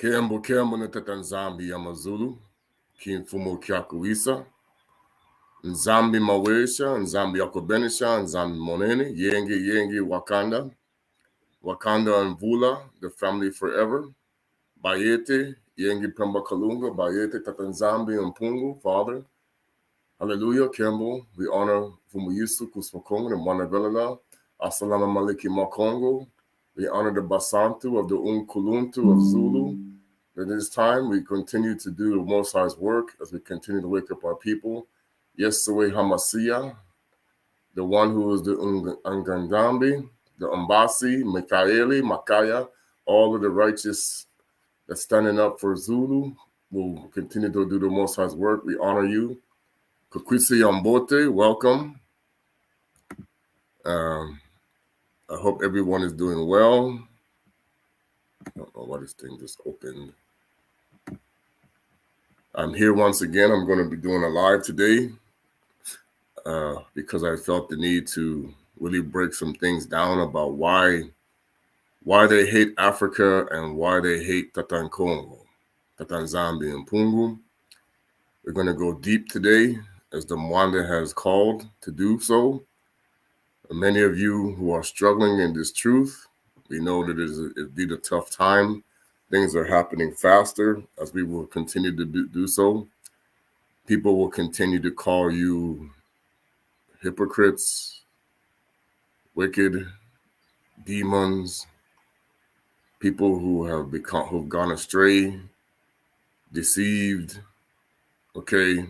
Kembo na tatanzambi ya mazulu, kimfumo kyakuisa, nzambi mawesha, nzambi yakobenisha, nzambi monene, yengi Wakanda, Wakanda and Vula, the family forever, Bayete, yengi Pemba Kalunga, Bayete tatanzambi and Pungu, Father, hallelujah, Kembo, we honor Fumuyisu, Kusmakongo, and Manavelala, Assalamu Maliki Makongo, we honor the Basantu of the Unkuluntu of Zulu. At this time, we continue to do the Most High's work as we continue to wake up our people. Yesue Hamasia, the one who is the Angandambi, the Umbasi, Mikaeli, Makaya, all of the righteous that's standing up for Zulu will continue to do the Most High's work. We honor you. Kukwisi Yambote, welcome. I hope everyone is doing well. I don't know why this thing just opened. I'm here once again. I'm going to be doing a live today because I felt the need to really break some things down about why they hate Africa and why they hate Kongo, Tatanzambi and Pungu. We're going to go deep today as the Mwanda has called to do so. Many of you who are struggling in this truth, we know that it'll be a tough time. Things are happening faster as we will continue to do so. People will continue to call you hypocrites, wicked, demons, people who've gone astray, deceived. Okay.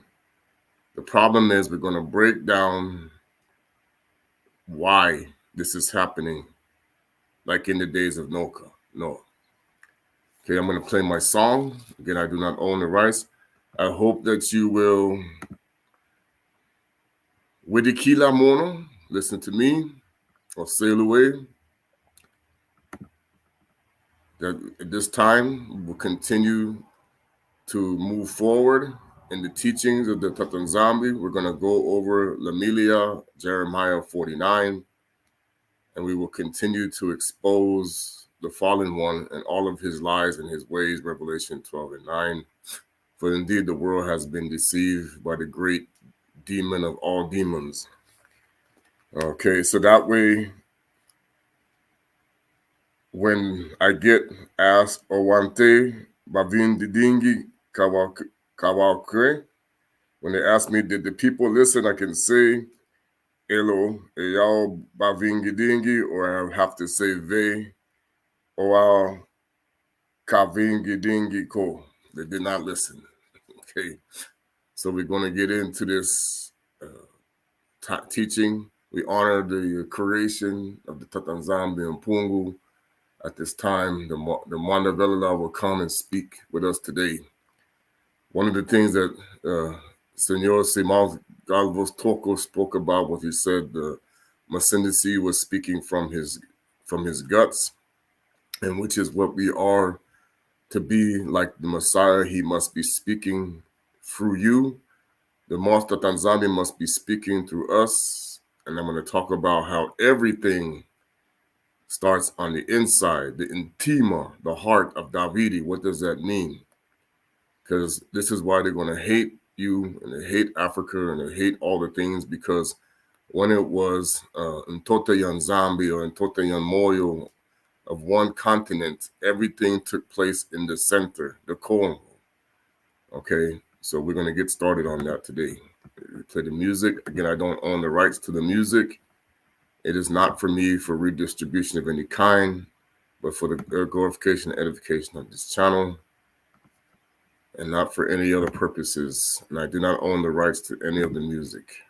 The problem is we're going to break down why this is happening, like in the days of Noah. Okay, I'm going to play my song. Again, I do not own the rights. I hope that you will Widikila Mono, listen to me, or sail away. That at this time, we'll continue to move forward in the teachings of the Tatanzambi. We're going to go over Lamilia, Jeremiah 49, and we will continue to expose the fallen one and all of his lies and his ways, Revelation 12 and 9. For indeed, the world has been deceived by the great demon of all demons. Okay, so that way, when I get asked, Owante, Bavin Didingi, Kawakre, when they ask me, did the people listen, I can say, Elo, Eyao Bavingi Dingi, or I have to say Ve, or Kavingi Dingi Ko. They did not listen. Okay, so we're going to get into this teaching. We honor the creation of the Tatanzambi and Pungu. At this time, the Mwanda Velala will come and speak with us today. One of the things that Senor Simal Galvos Toko spoke about was he said the Masindisi was speaking from his guts, and which is what we are to be like the Messiah. He must be speaking through you. The Master Tanzania must be speaking through us. And I'm going to talk about how everything starts on the inside, the intima, the heart of Davidi. What does that mean? Because this is why they're going to hate you, and they hate Africa, and they hate all the things, because when it was Ntote Yanzambi or Ntote Yanmoyo of one continent, everything took place in the center, the Kongo. Okay, so we're going to get started on that today. Play the music. Again, I don't own the rights to the music. It is not for me for redistribution of any kind, but for the glorification and edification of this channel, and not for any other purposes. And I do not own the rights to any of the music.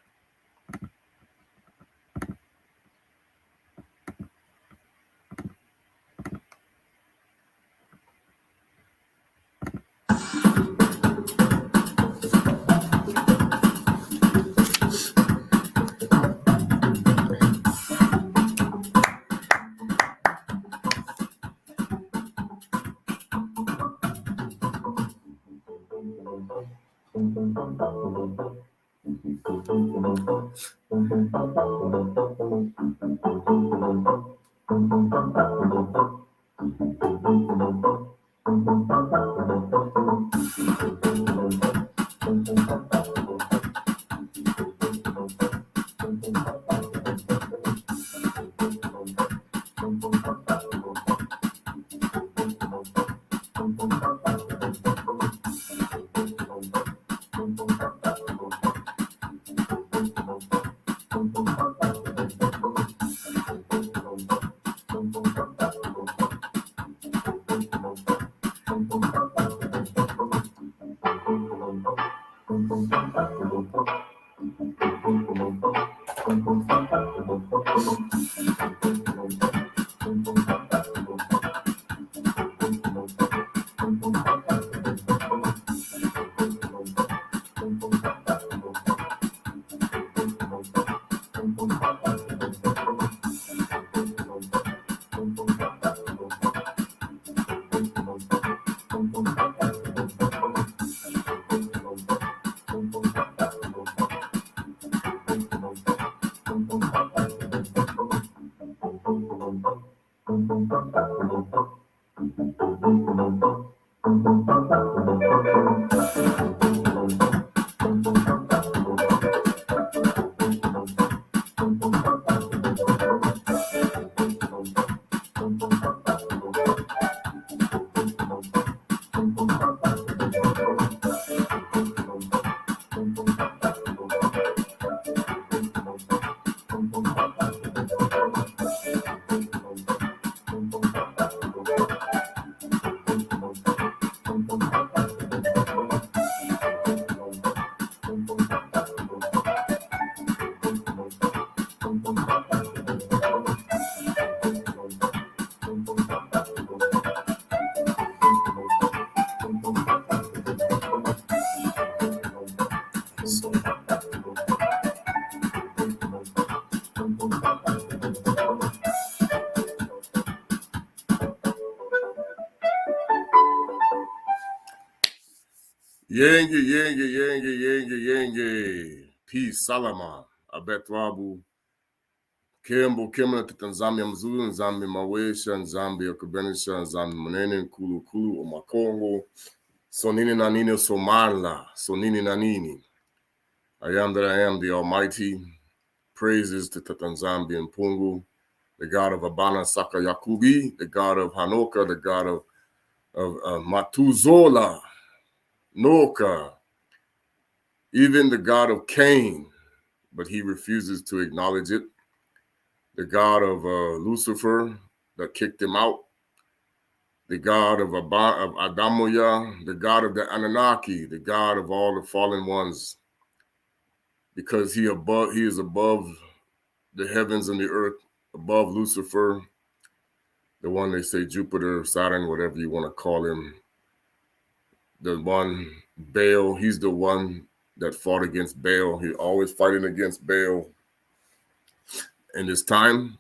Yenge, yenge, yenge, yenge, yenge. Peace, Salama. Abetwabu. Kembo, Kemna, Tanzania, Mzulu, Nzambi, Mawesha, Nzambi, Okubenisha, Nzambi, Manene, Kulu, Kulu, Omakongo, Sonini Nanini, Somarla, Sonini Nanini. I am that I am, the Almighty. Praises to Tatanzambi and Pungu, the God of Abana Saka Yakubi, the God of Hanoka, the God of Matuzola, Noka, even the God of Cain, but he refuses to acknowledge it. The God of Lucifer that kicked him out. The God of Adamoya, the God of the Anunnaki, the God of all the fallen ones, because he is above the heavens and the earth, above Lucifer, the one they say Jupiter, Saturn, whatever you want to call him. The one Baal, he's the one that fought against Baal. He's always fighting against Baal in this time.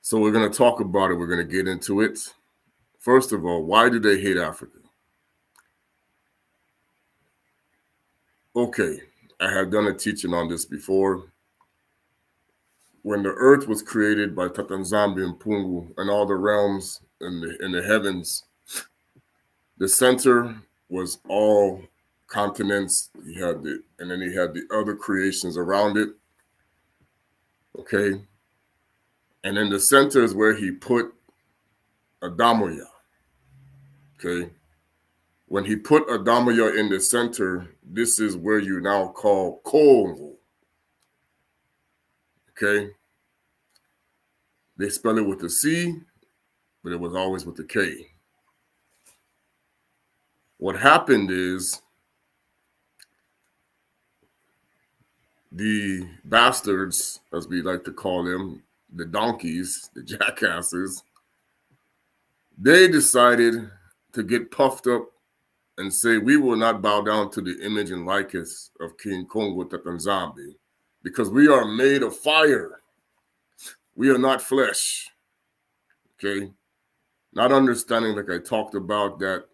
So we're going to talk about it. We're going to get into it. First of all, why do they hate Africa? Okay, I have done a teaching on this before. When the earth was created by Tatanzambi and Pungu and all the realms in the heavens, the center was all continents. And then he had the other creations around it. Okay. And in the center is where he put Adamoya. Okay. When he put Adamoya in the center, this is where you now call Kongo. Okay. They spell it with a C, but it was always with a K. What happened is the bastards, as we like to call them, the donkeys, the jackasses, they decided to get puffed up and say, we will not bow down to the image and likeness of King Kongo Tatanzambi because we are made of fire. We are not flesh. Okay? Not understanding, like I talked about, that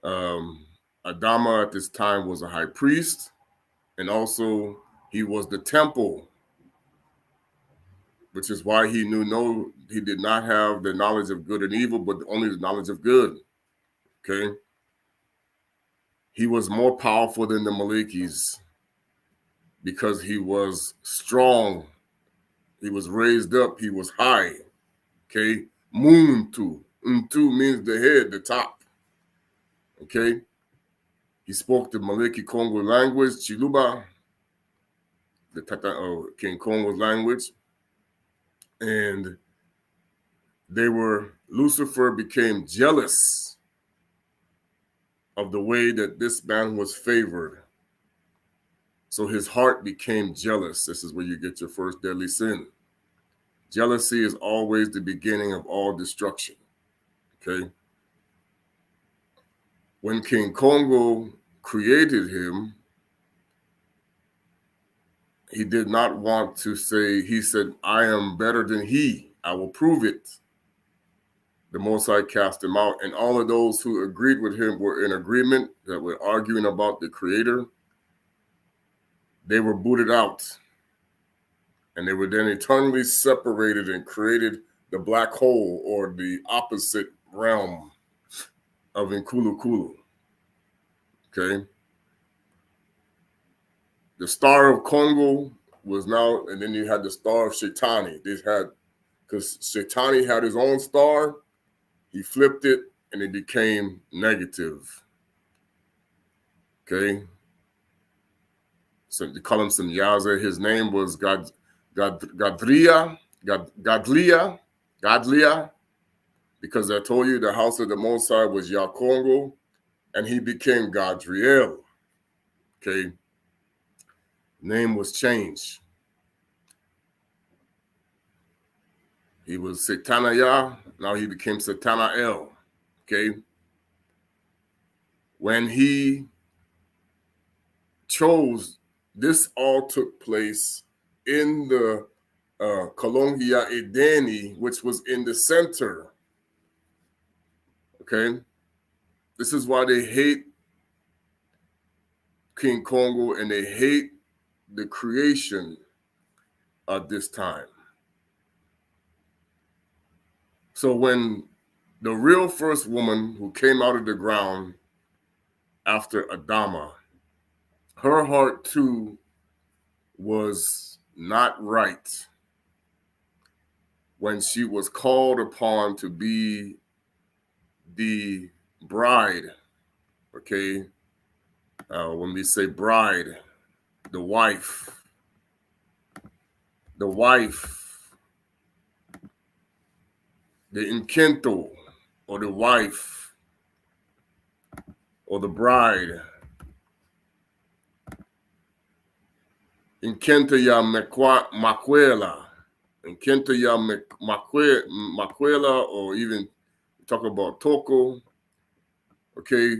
Adama at this time was a high priest, and also he was the temple, which is why he did not have the knowledge of good and evil, but only the knowledge of good. Okay? He was more powerful than the Malikis because he was strong. He was raised up. He was high. Okay, Muntu. Untu means the head, the top. Okay, he spoke the Maliki Kongo language, Chiluba, the Tata of King Kongo's language, and Lucifer became jealous of the way that this man was favored. So his heart became jealous. This is where you get your first deadly sin. Jealousy is always the beginning of all destruction. Okay. When King Kongo created him, he did not want to say, he said, I am better than he. I will prove it. The Most High cast him out, and all of those who agreed with him were in agreement, that were arguing about the Creator. They were booted out, and they were then eternally separated and created the black hole, or the opposite realm of Nkulukulu. Okay. The star of Kongo was now, and then you had the star of Shaitani. Because Shaitani had his own star, he flipped it, and it became negative. Okay. So they call him some Yaza. His name was Gadlia, because I told you the house of the Most High was Yakongo, and he became Gadriel. Okay. Name was changed. He was Satanaya, now he became Satanael. Okay. When he chose, this all took place in the Kolongia Edeni, which was in the center. Okay. This is why they hate King Kongo, and they hate the creation at this time. So when the real first woman who came out of the ground after Adama, her heart too was not right when she was called upon to be the bride. Okay. When we say bride, the wife, the encanto, or the wife, or the bride. Encanto ya maquela. Encanto ya maquela, or even talk about toko. Okay.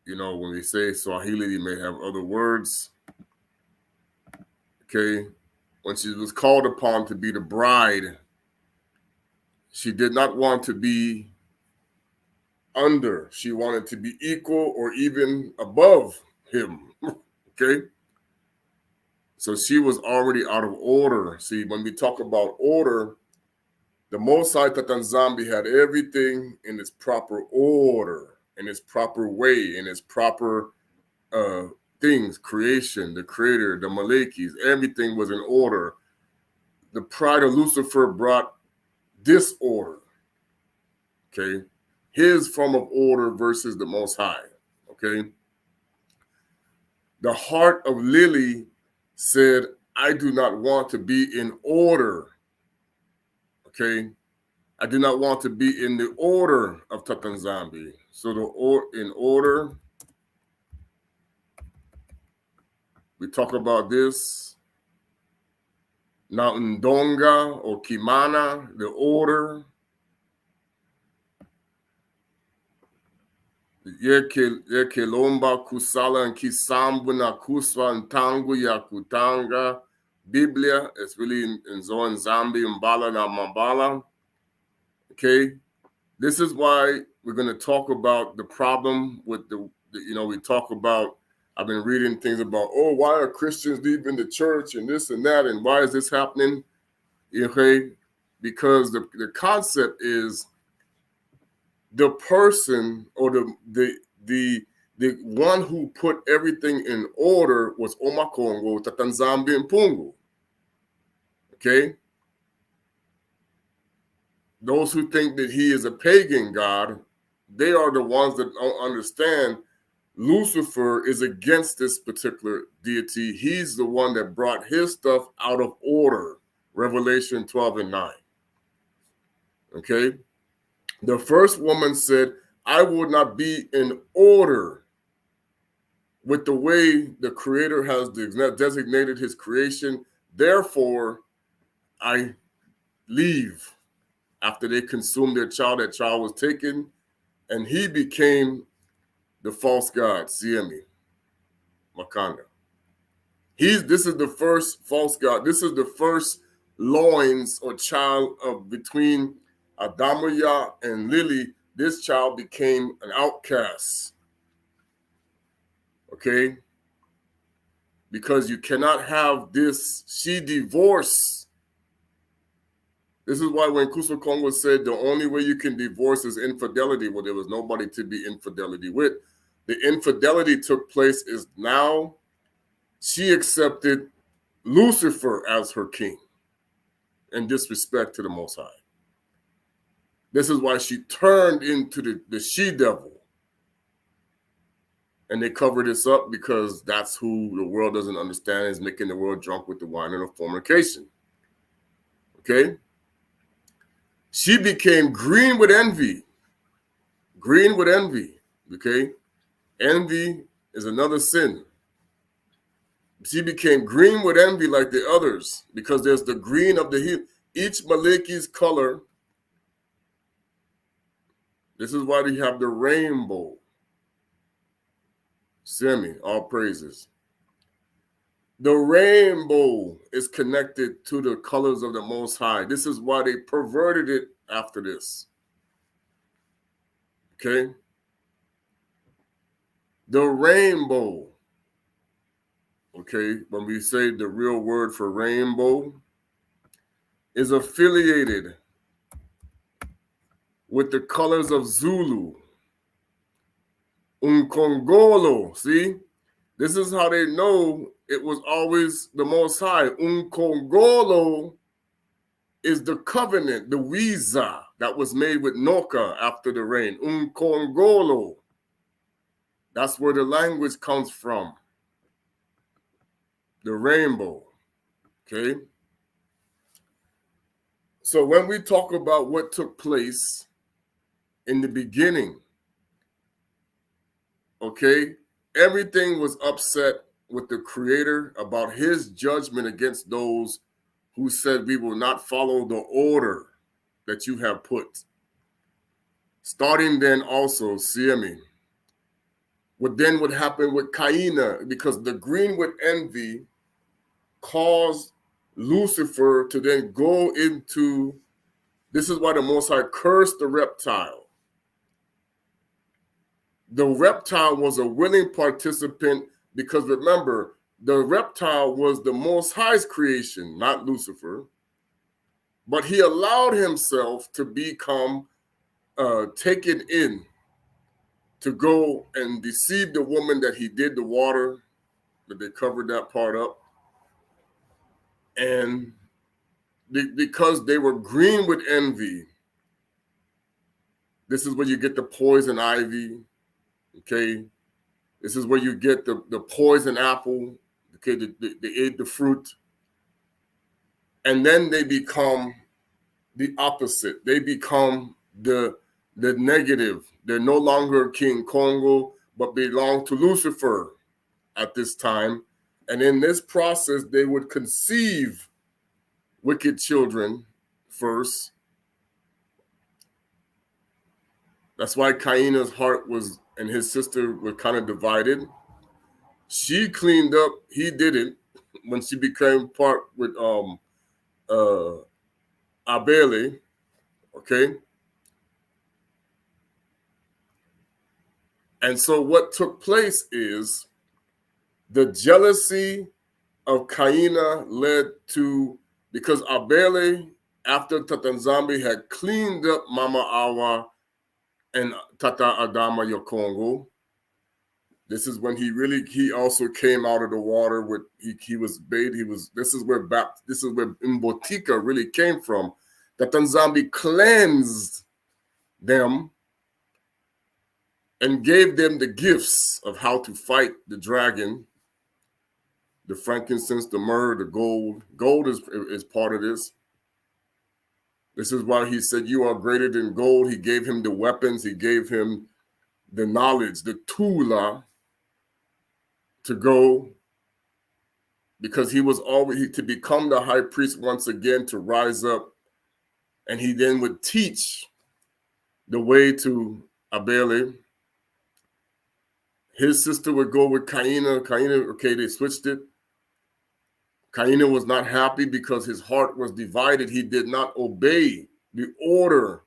You know, when we say Swahili, you may have other words. Okay. When she was called upon to be the bride, she did not want to be under. She wanted to be equal or even above him. Okay. So she was already out of order. See, when we talk about order, the Most High Tatanzambi had everything in its proper order, in its proper way, in its proper things, creation, the creator, the Malekis, everything was in order. The pride of Lucifer brought disorder. Okay. His form of order versus the Most High. Okay. The heart of Lily said, I do not want to be in order. Okay. I do not want to be in the order of Tatanzambi. So in order, we talk about this. Now Ndonga or Kimana, the order. Yekelomba kusala and kisambu na kuswa ntangu ya kutanga. Biblia is really in Zoan Zambi, Mbala na Mambala. Okay. This is why we're going to talk about the problem with we talk about, I've been reading things about, why are Christians leaving the church and this and that, and why is this happening? Okay. Because the concept is the person, or the one who put everything in order was Omakongo, Tatanzambi, and Pungu. Okay. those who think that he is a pagan god, they are the ones that don't understand Lucifer is against this particular deity. He's the one that brought his stuff out of order. Revelation 12 and 9. Okay? The first woman said, I will not be in order with the way the Creator has designated his creation. Therefore, I leave. After they consumed their child, that child was taken, and he became the false god, Siemi, Makanda. This is the first false god. This is the first loins or child of between Adamaya and Lily. This child became an outcast. Okay? Because you cannot have this. She divorced. This is why when Kongo said the only way you can divorce is infidelity, well, there was nobody to be infidelity with. The infidelity took place is now she accepted Lucifer as her king in disrespect to the Most High. This is why she turned into the she-devil. And they cover this up because that's who the world doesn't understand, is making the world drunk with the wine and the fornication. Okay? She became green with envy. Green with envy. Okay? Envy is another sin. She became green with envy like the others because there's the green of the heel. Each Maleki's color. This is why they have the rainbow. Semi, all praises. The rainbow is connected to the colors of the Most High. This is why they perverted it after this. Okay? The rainbow. Okay, when we say the real word for rainbow, is affiliated with the colors of Zulu. Unkongolo, see? This is how they know it was always the Most High. Unkongolo is the covenant, the Wiza that was made with Noka after the rain. Unkongolo. That's where the language comes from. The rainbow. Okay? So when we talk about what took place in the beginning, okay, everything was upset with the Creator about his judgment against those who said we will not follow the order that you have put. Starting then also, Siemi. What then would happen with Kaina, because the green with envy caused Lucifer to then go into, this is why the Most High cursed the reptile. The reptile was a willing participant because remember, the reptile was the Most High's creation, not Lucifer. But he allowed himself to become taken in to go and deceive the woman that he did the water, that they covered that part up. And because they were green with envy, this is where you get the poison ivy, okay? This is where you get the poison apple, okay? They ate the fruit. And then they become the opposite. They become the negative. They're no longer King Kongo, but belong to Lucifer at this time. And in this process, they would conceive wicked children first. That's why Kaina's heart was, and his sister were kind of divided. She cleaned up, he didn't, when she became part with Abele, okay? And so what took place is the jealousy of Kaina led to, because Abele, after Tatanzambi had cleaned up Mama Awa and Tata Adama Yokongo, this is when he also came out of the water with, he was bathed, this is where Mbotika really came from. Tata Nzambi cleansed them and gave them the gifts of how to fight the dragon, the frankincense, the myrrh, the gold. Gold is part of this. This is why he said, you are greater than gold. He gave him the weapons. He gave him the knowledge, the tula, to go, because he was always to become the high priest once again, to rise up. And he then would teach the way to Abele. His sister would go with Kaina. Kaina, okay, they switched it. Kaina was not happy because his heart was divided. He did not obey the order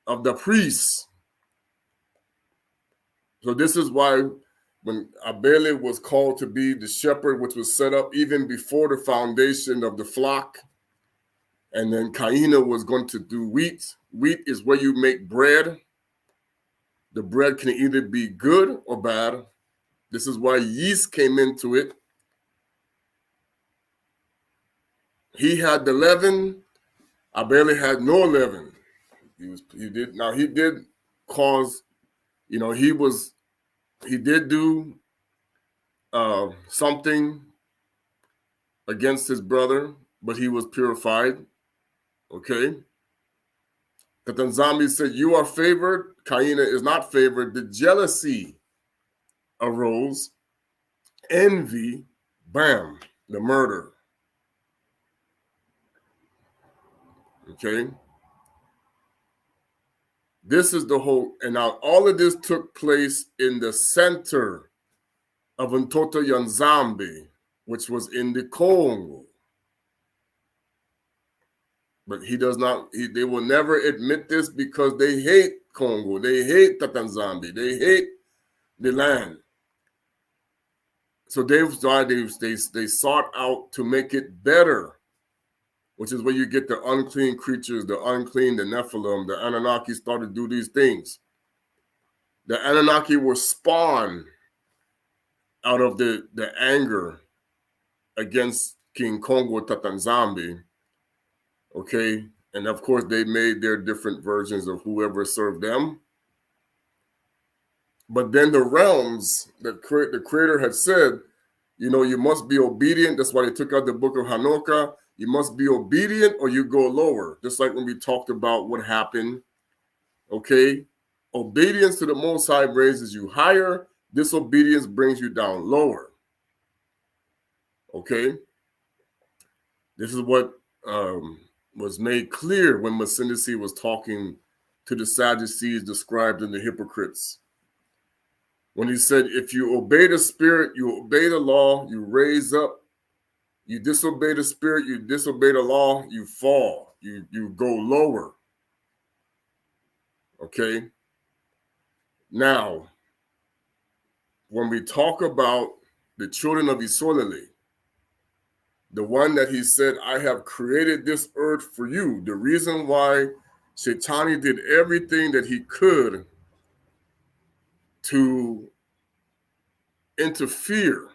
of the priests. So this is why when Abele was called to be the shepherd, which was set up even before the foundation of the flock, and then Kaina was going to do wheat. Wheat is where you make bread. The bread can either be good or bad. This is why yeast came into it. He had the leaven. Abele had no leaven. He did cause, he did do something against his brother, but he was purified. Okay. Tata Nzambi said, you are favored. Kaina is not favored. The jealousy arose. Envy, bam, the murder. Okay. This is the whole, and now all of this took place in the center of Mtoto ya Nzambi, which was in the Kongo. But they will never admit this because they hate Kongo. They hate Tata Nzambi. They hate the land. So they sought out to make it better, which is where you get the unclean creatures, the Nephilim, the Anunnaki started to do these things. The Anunnaki were spawned out of the anger against King Kongo, Tata Nzambi. Okay, and of course they made their different versions of whoever served them. But then the realms, the creator had said, you must be obedient. That's why they took out the book of Hanukkah. You must be obedient or you go lower. Just like when we talked about what happened. Okay, obedience to the Most High raises you higher. Disobedience brings you down lower. Okay, this is what was made clear when Masindisi was talking to the Sadducees described in the hypocrites. When he said, if you obey the spirit, you obey the law, you raise up. You disobey the spirit, you disobey the law, you fall. You go lower. Okay? Now, when we talk about the children of Isolele, the one that he said, I have created this earth for you. The reason why Shaitani did everything that he could to interfere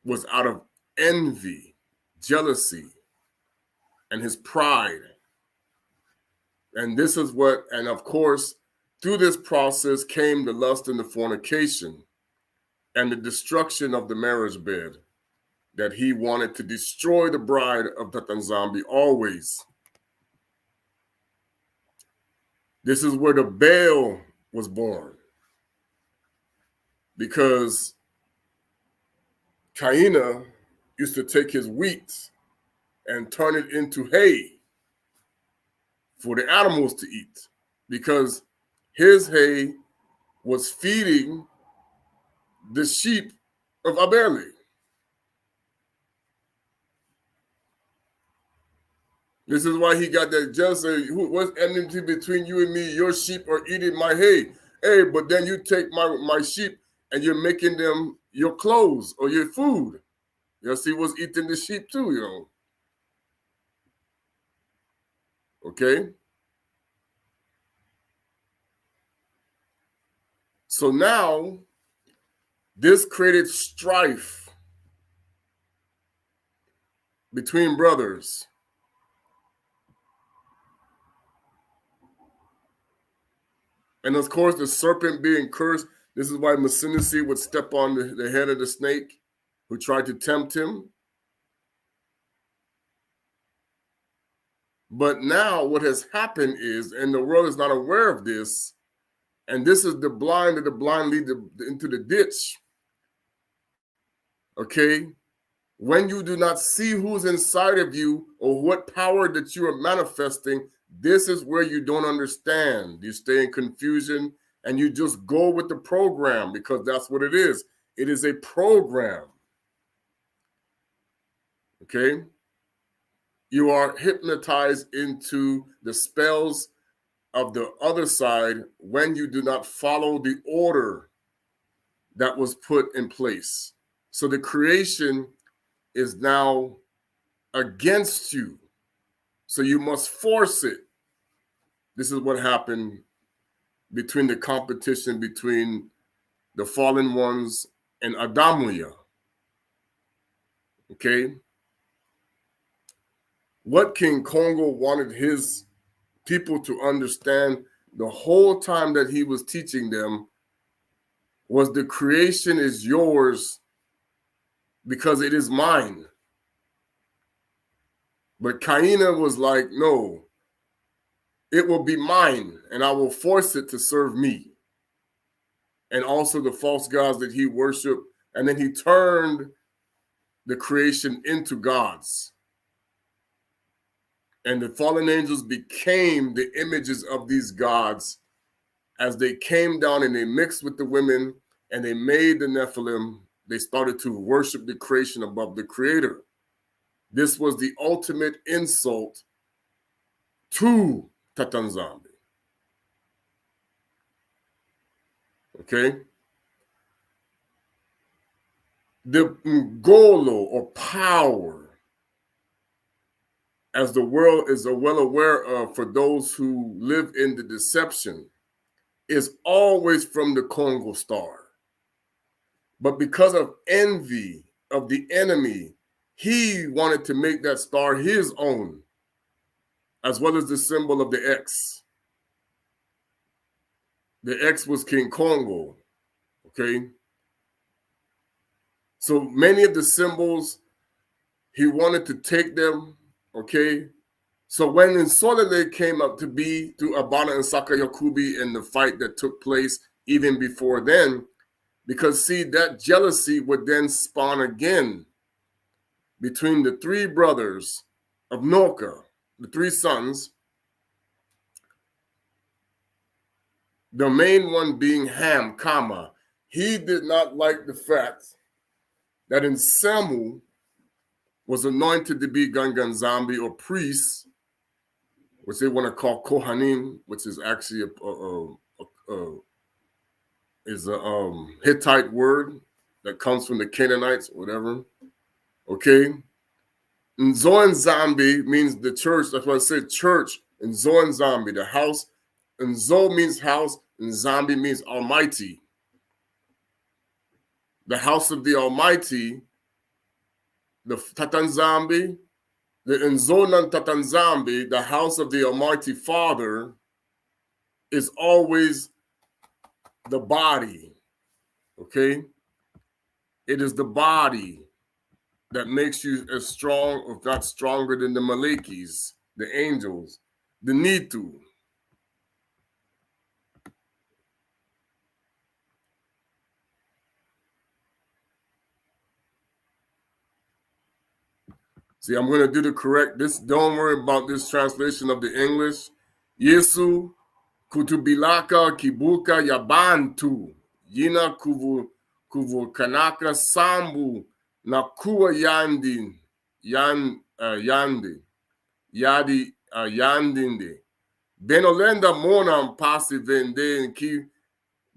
was out of envy, jealousy, and his pride. And this is and of course, through this process came the lust and the fornication and the destruction of the marriage bed, that he wanted to destroy the bride of Tata Nzambi always. This is where the Baal was born, because Kaina used to take his wheat and turn it into hay for the animals to eat, because his hay was feeding the sheep of Abele. This is why he got that jealousy. What's enmity between you and me? Your sheep are eating my hay. Hey, but then you take my sheep and you're making them your clothes or your food. Yes, he was eating the sheep too, Okay? So now, this created strife between brothers. And of course, the serpent being cursed. This is why Masinisi would step on the head of the snake who tried to tempt him. But now what has happened is, and the world is not aware of this, and this is the blind that the blind lead into the ditch. Okay? When you do not see who's inside of you or what power that you are manifesting, this is where you don't understand. You stay in confusion and you just go with the program because that's what it is. It is a program. Okay? You are hypnotized into the spells of the other side when you do not follow the order that was put in place. So the creation is now against you. So you must force it. This is what happened between the competition between the fallen ones and Adamuya. Okay? What King Kongo wanted his people to understand the whole time that he was teaching them was the creation is yours because it is mine. But Kaina was like, no, it will be mine and I will force it to serve me. And also the false gods that he worshiped. And then he turned the creation into gods. And the fallen angels became the images of these gods as they came down and they mixed with the women and they made the Nephilim. They started to worship the creation above the creator. This was the ultimate insult to Tatanzambi. Okay? The Ngolo or power, as the world is well aware of for those who live in the deception, is always from the Kongo star. But because of envy of the enemy, he wanted to make that star his own, as well as the symbol of the X. The X was King Kongo, okay? So many of the symbols, he wanted to take them, okay? So when Nsolele came up to be through Abana and Sakayakubi in the fight that took place even before then, because see, that jealousy would then spawn again between the three brothers of Noka, the three sons, the main one being Ham, Kama. He did not like the fact that Nsemu was anointed to be Ganganzambi or priest, which they want to call Kohanim, which is actually a Hittite word that comes from the Canaanites, whatever. Okay. Nzoan means the church. That's why I said church. Nzoan the house. Nzo means house, and Zambi means almighty. The house of the Almighty, the Tatanzambi, the Nzonan Tatanzambi, the house of the Almighty Father, is always the body. Okay? It is the body that makes you as strong, if not stronger, than the Malekis, the angels, the Nitu. See, I'm going to do the correct. Don't worry about this translation of the English. Yesu kutubilaka kibuka yabantu yina kanaka sambu na kuwa yandinde benolenda mona pasi vende ki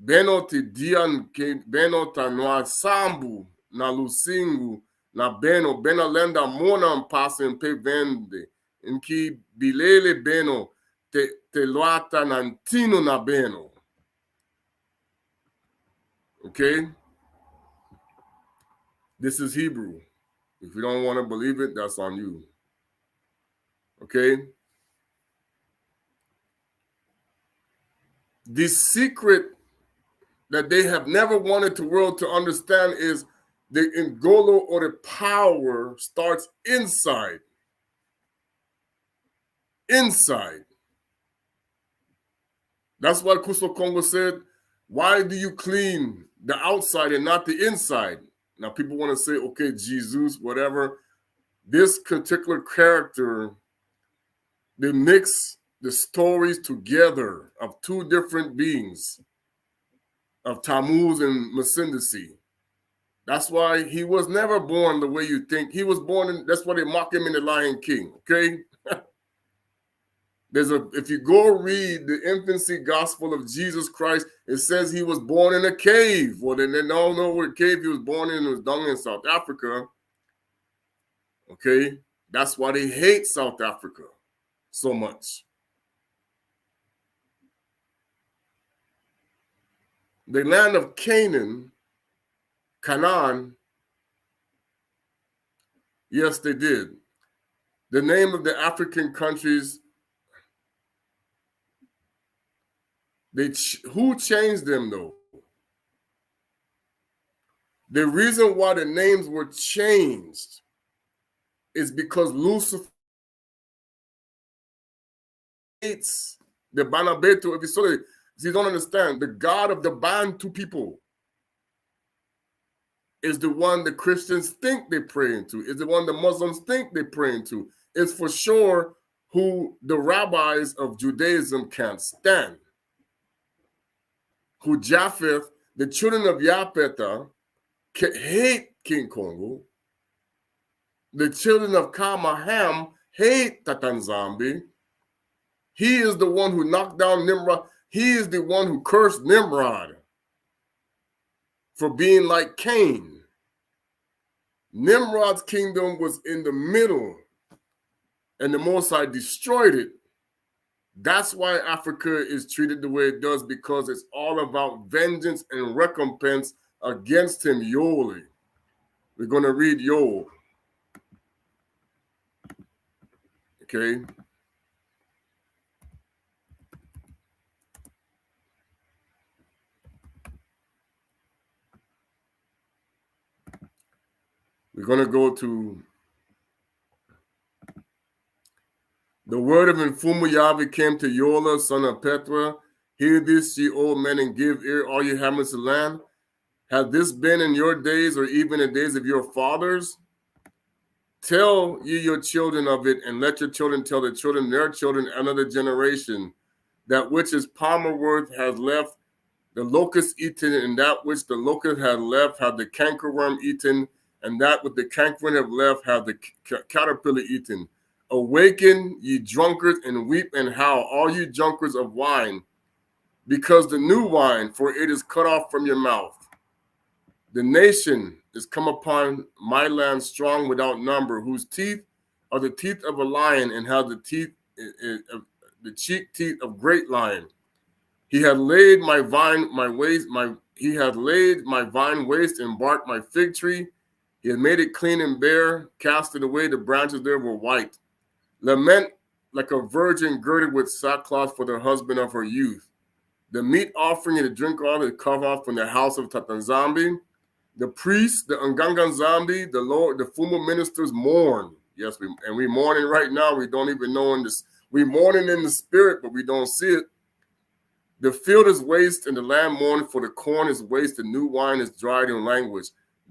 benoti dian ke benota noa sambu na lusingu na benolenda mona pasi pe vende in ki bilele beno te loata nantino na beno. Okay? This is Hebrew. If you don't want to believe it, that's on you. Okay? The secret that they have never wanted the world to understand is the ngolo, or the power, starts inside. Inside. That's why Kongo said, why do you clean the outside and not the inside? Now people want to say, okay, Jesus, whatever. This particular character, they mix the stories together of two different beings, of Tammuz and Masindisi. That's why he was never born the way you think. He was born in, that's why they mock him in The Lion King, okay? If you go read the infancy gospel of Jesus Christ, it says he was born in a cave. Well, then they don't know what cave he was born in. It was down in South Africa. Okay? That's why they hate South Africa so much. The land of Canaan, yes, they did. The name of the African countries, who changed them though? The reason why the names were changed is because Lucifer hates the Banabeto. If you don't understand, the God of the Bantu people is the one the Christians think they pray into, is the one the Muslims think they pray into. It's for sure who the rabbis of Judaism can't stand. Who Japheth, the children of Yapeta, hate King Kongo. The children of Kamaham hate Tatanzambi. He is the one who knocked down Nimrod. He is the one who cursed Nimrod for being like Cain. Nimrod's kingdom was in the middle, and the Most High destroyed it. That's why Africa is treated the way it does, because it's all about vengeance and recompense against him, Yoli. We're going to read Yol. Okay? We're going to go to the word of Mfumu Yahweh came to Yola, son of Petra. Hear this, ye old men, and give ear, all ye inhabitants of the land. Has this been in your days, or even in the days of your fathers? Tell ye your children of it, and let your children tell their children, another generation. That which is palmer worth has left the locust eaten, and that which the locust had left have the cankerworm eaten, and that which the cankerworm have left have the caterpillar eaten. Awaken, ye drunkards, and weep and howl, all you drunkards of wine, because the new wine, for it is cut off from your mouth. The nation is come upon my land strong without number, whose teeth are the teeth of a lion, and have the teeth, the cheek teeth of great lion. He had laid my vine, he had laid my vine waste and barked my fig tree. He had made it clean and bare, cast it away, the branches there were white. Lament like a virgin girded with sackcloth for the husband of her youth. The meat offering and the drink offering is cut off from the house of Tatanzambi. The priests, the Nganganzambi, the Lord, the Fumu ministers mourn. Yes, we're mourning right now. We don't even know in this. We're mourning in the spirit, but we don't see it. The field is waste and the land mourn, for the corn is waste, the new wine is dried in language.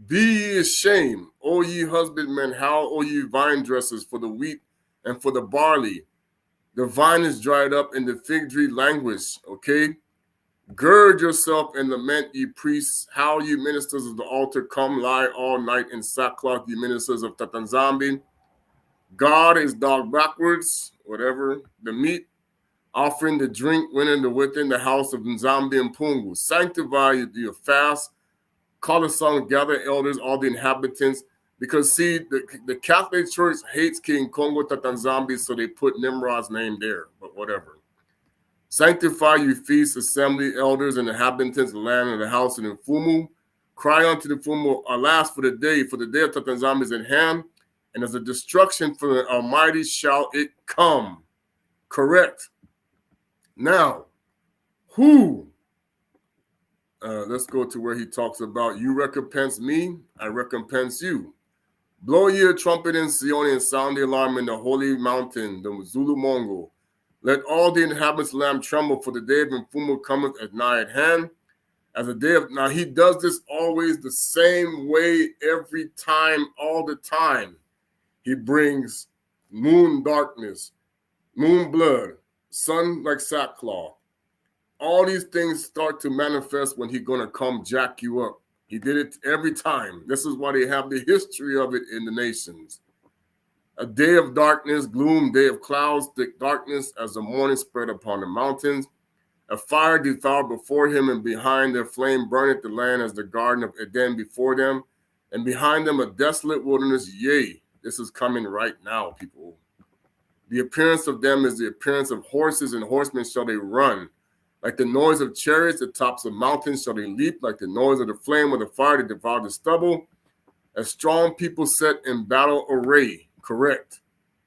Be ye ashamed, O ye husbandmen, howl, O ye vine dressers, for the wheat and for the barley. The vine is dried up and the fig tree languish, okay? Gird yourself and lament, ye priests, howl, ye ministers of the altar, come lie all night in sackcloth, ye ministers of Tatanzambi. God is dog backwards, whatever. The meat offering, the drink within the house of Nzambi and Pungu. Sanctify your fast, call a song, gather elders, all the inhabitants. Because see, the Catholic Church hates King Kongo Tatanzambi, so they put Nimrod's name there, but whatever. Sanctify you feast, assembly, elders, and inhabitants of the land and the house of the Fumu. Cry unto the Fumu, alas, for the day of Tatanzambi is at hand, and as a destruction for the Almighty shall it come. Correct. Now, Who? Let's go to where he talks about, you recompense me, I recompense you. Blow ye a trumpet in Zion and sound the alarm in the holy mountain, the Zulu Mongo. Let all the inhabitants of the land tremble, for the day of Mfumu cometh at nigh at hand. As a day of, now he does this always the same way every time, all the time. He brings moon darkness, moon blood, sun like sackcloth. All these things start to manifest when he's going to come jack you up. He did it every time. This is why they have the history of it in the nations. A day of darkness, gloom, day of clouds, thick darkness as the morning spread upon the mountains. A fire devoured before him, and behind their flame burneth the land as the garden of Eden before them. And behind them a desolate wilderness. Yea, this is coming right now, people. The appearance of them is the appearance of horses, and horsemen shall they run. Like the noise of chariots, the tops of mountains shall they leap, like the noise of the flame of the fire to devour the stubble. As strong people set in battle array, correct.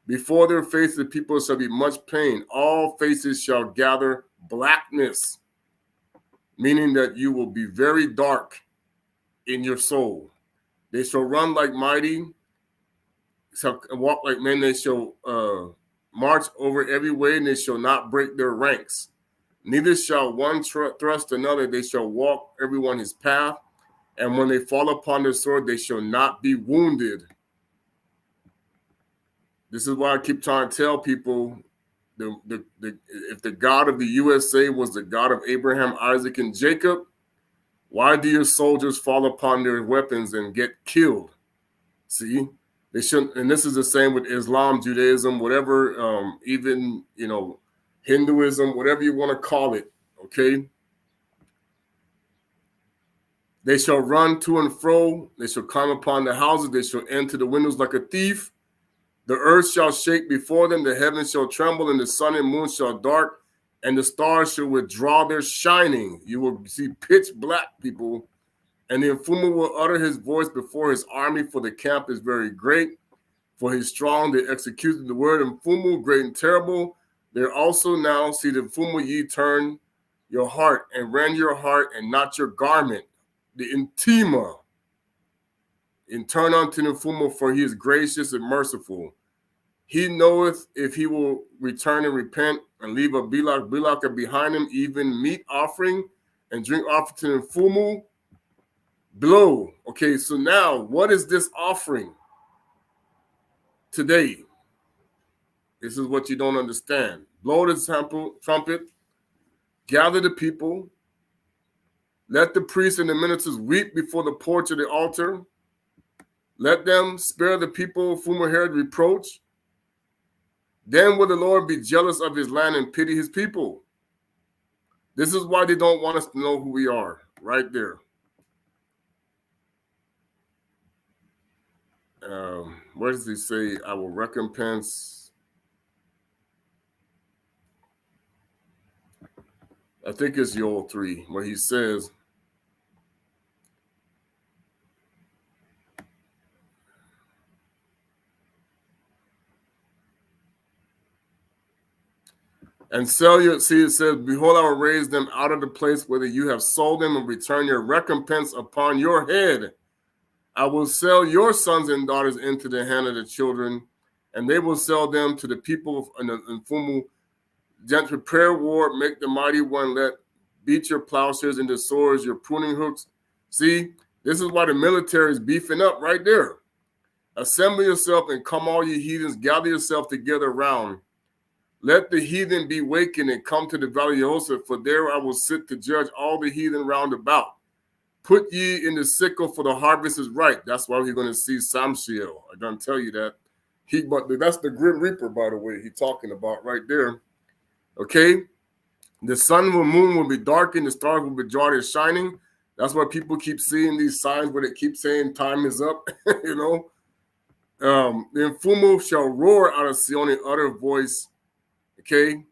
Before their faces the people shall be much pain. All faces shall gather blackness, meaning that you will be very dark in your soul. They shall run like mighty, shall walk like men, they shall march over every way, and they shall not break their ranks. Neither shall one thrust another, they shall walk everyone his path. And when they fall upon the sword, they shall not be wounded. This is why I keep trying to tell people, if the God of the USA was the God of Abraham, Isaac, and Jacob, why do your soldiers fall upon their weapons and get killed? See, they shouldn't. And this is the same with Islam, Judaism, whatever, even, Hinduism, whatever you want to call it, okay? They shall run to and fro. They shall climb upon the houses. They shall enter the windows like a thief. The earth shall shake before them. The heavens shall tremble, and the sun and moon shall dark, and the stars shall withdraw their shining. You will see pitch black, people. And the Mfumu will utter his voice before his army, for the camp is very great. For he's strong, they executed the word Mfumu, great and terrible. There also now, see the Mfumu, ye turn your heart and rend your heart and not your garment. The intima, and turn unto the Mfumu, for he is gracious and merciful. He knoweth if he will return and repent and leave a bilaka behind him, even meat offering and drink offering to the Mfumu. Blow. Okay, so now what is this offering today? This is what you don't understand. Blow the trumpet, gather the people, let the priests and the ministers weep before the porch of the altar. Let them spare the people whom heard reproach. Then will the Lord be jealous of his land and pity his people. This is why they don't want us to know who we are, right there. Where does he say, I will recompense? I think it's Joel 3, where he says, and sell your, see, it says, behold, I will raise them out of the place where you have sold them and return your recompense upon your head. I will sell your sons and daughters into the hand of the children, and they will sell them to the people of Mfumu. Prepare war, make the mighty one, let beat your plowshares into swords, your pruning hooks. See, this is why the military is beefing up right there. Assemble yourself and come, all ye heathens, gather yourself together round. Let the heathen be wakened and come to the valley of Joseph, for there I will sit to judge all the heathen round about. Put ye in the sickle, for the harvest is ripe. That's why we're going to see Samshiel. I don't tell you that. But that's the Grim Reaper, by the way, he's talking about right there. Okay? The sun and moon will be darkened, the stars will be joy is shining. That's why people keep seeing these signs where they keep saying time is up, The Mfumu shall roar out of Sion in utter voice. Okay?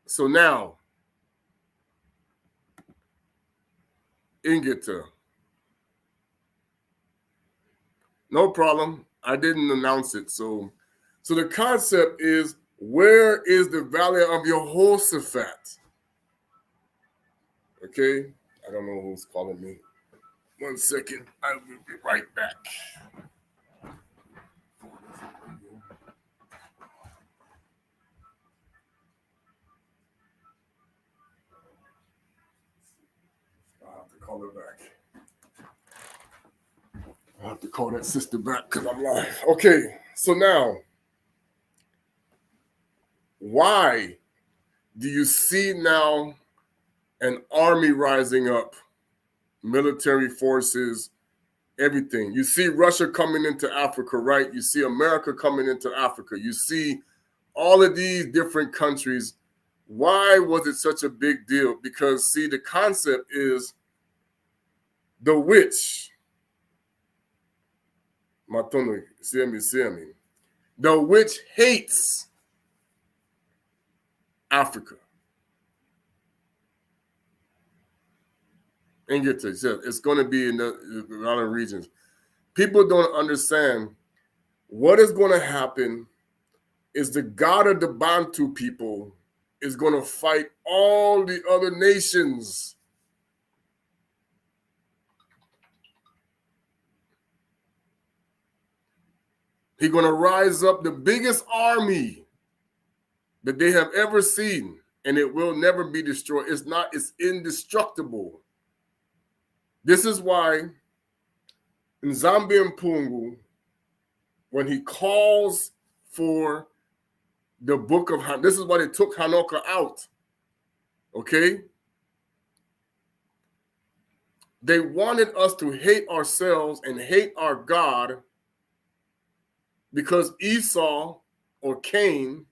So now, Ingita. No problem. I didn't announce it. So the concept is, where is the valley of Jehoshaphat? Okay, I don't know who's calling me. 1 second, I will be right back. I'll have to call her back. I'll have to call that sister back because I'm live. Okay, so now, why do you see now an army rising up, military forces, everything? You see Russia coming into Africa, right? You see America coming into Africa. You see all of these different countries. Why was it such a big deal? Because, see, the concept is the witch. Matono, see me. The witch hates Africa. And get to it. It's going to be in a lot of regions. People don't understand what is going to happen is the God of the Bantu people is going to fight all the other nations. He's going to rise up the biggest army that they have ever seen, and it will never be destroyed. It's indestructible. This is why in Zambia Mpungu, when he calls for the book of this is why they took Hanoka out. Okay? They wanted us to hate ourselves and hate our God because Esau or Cain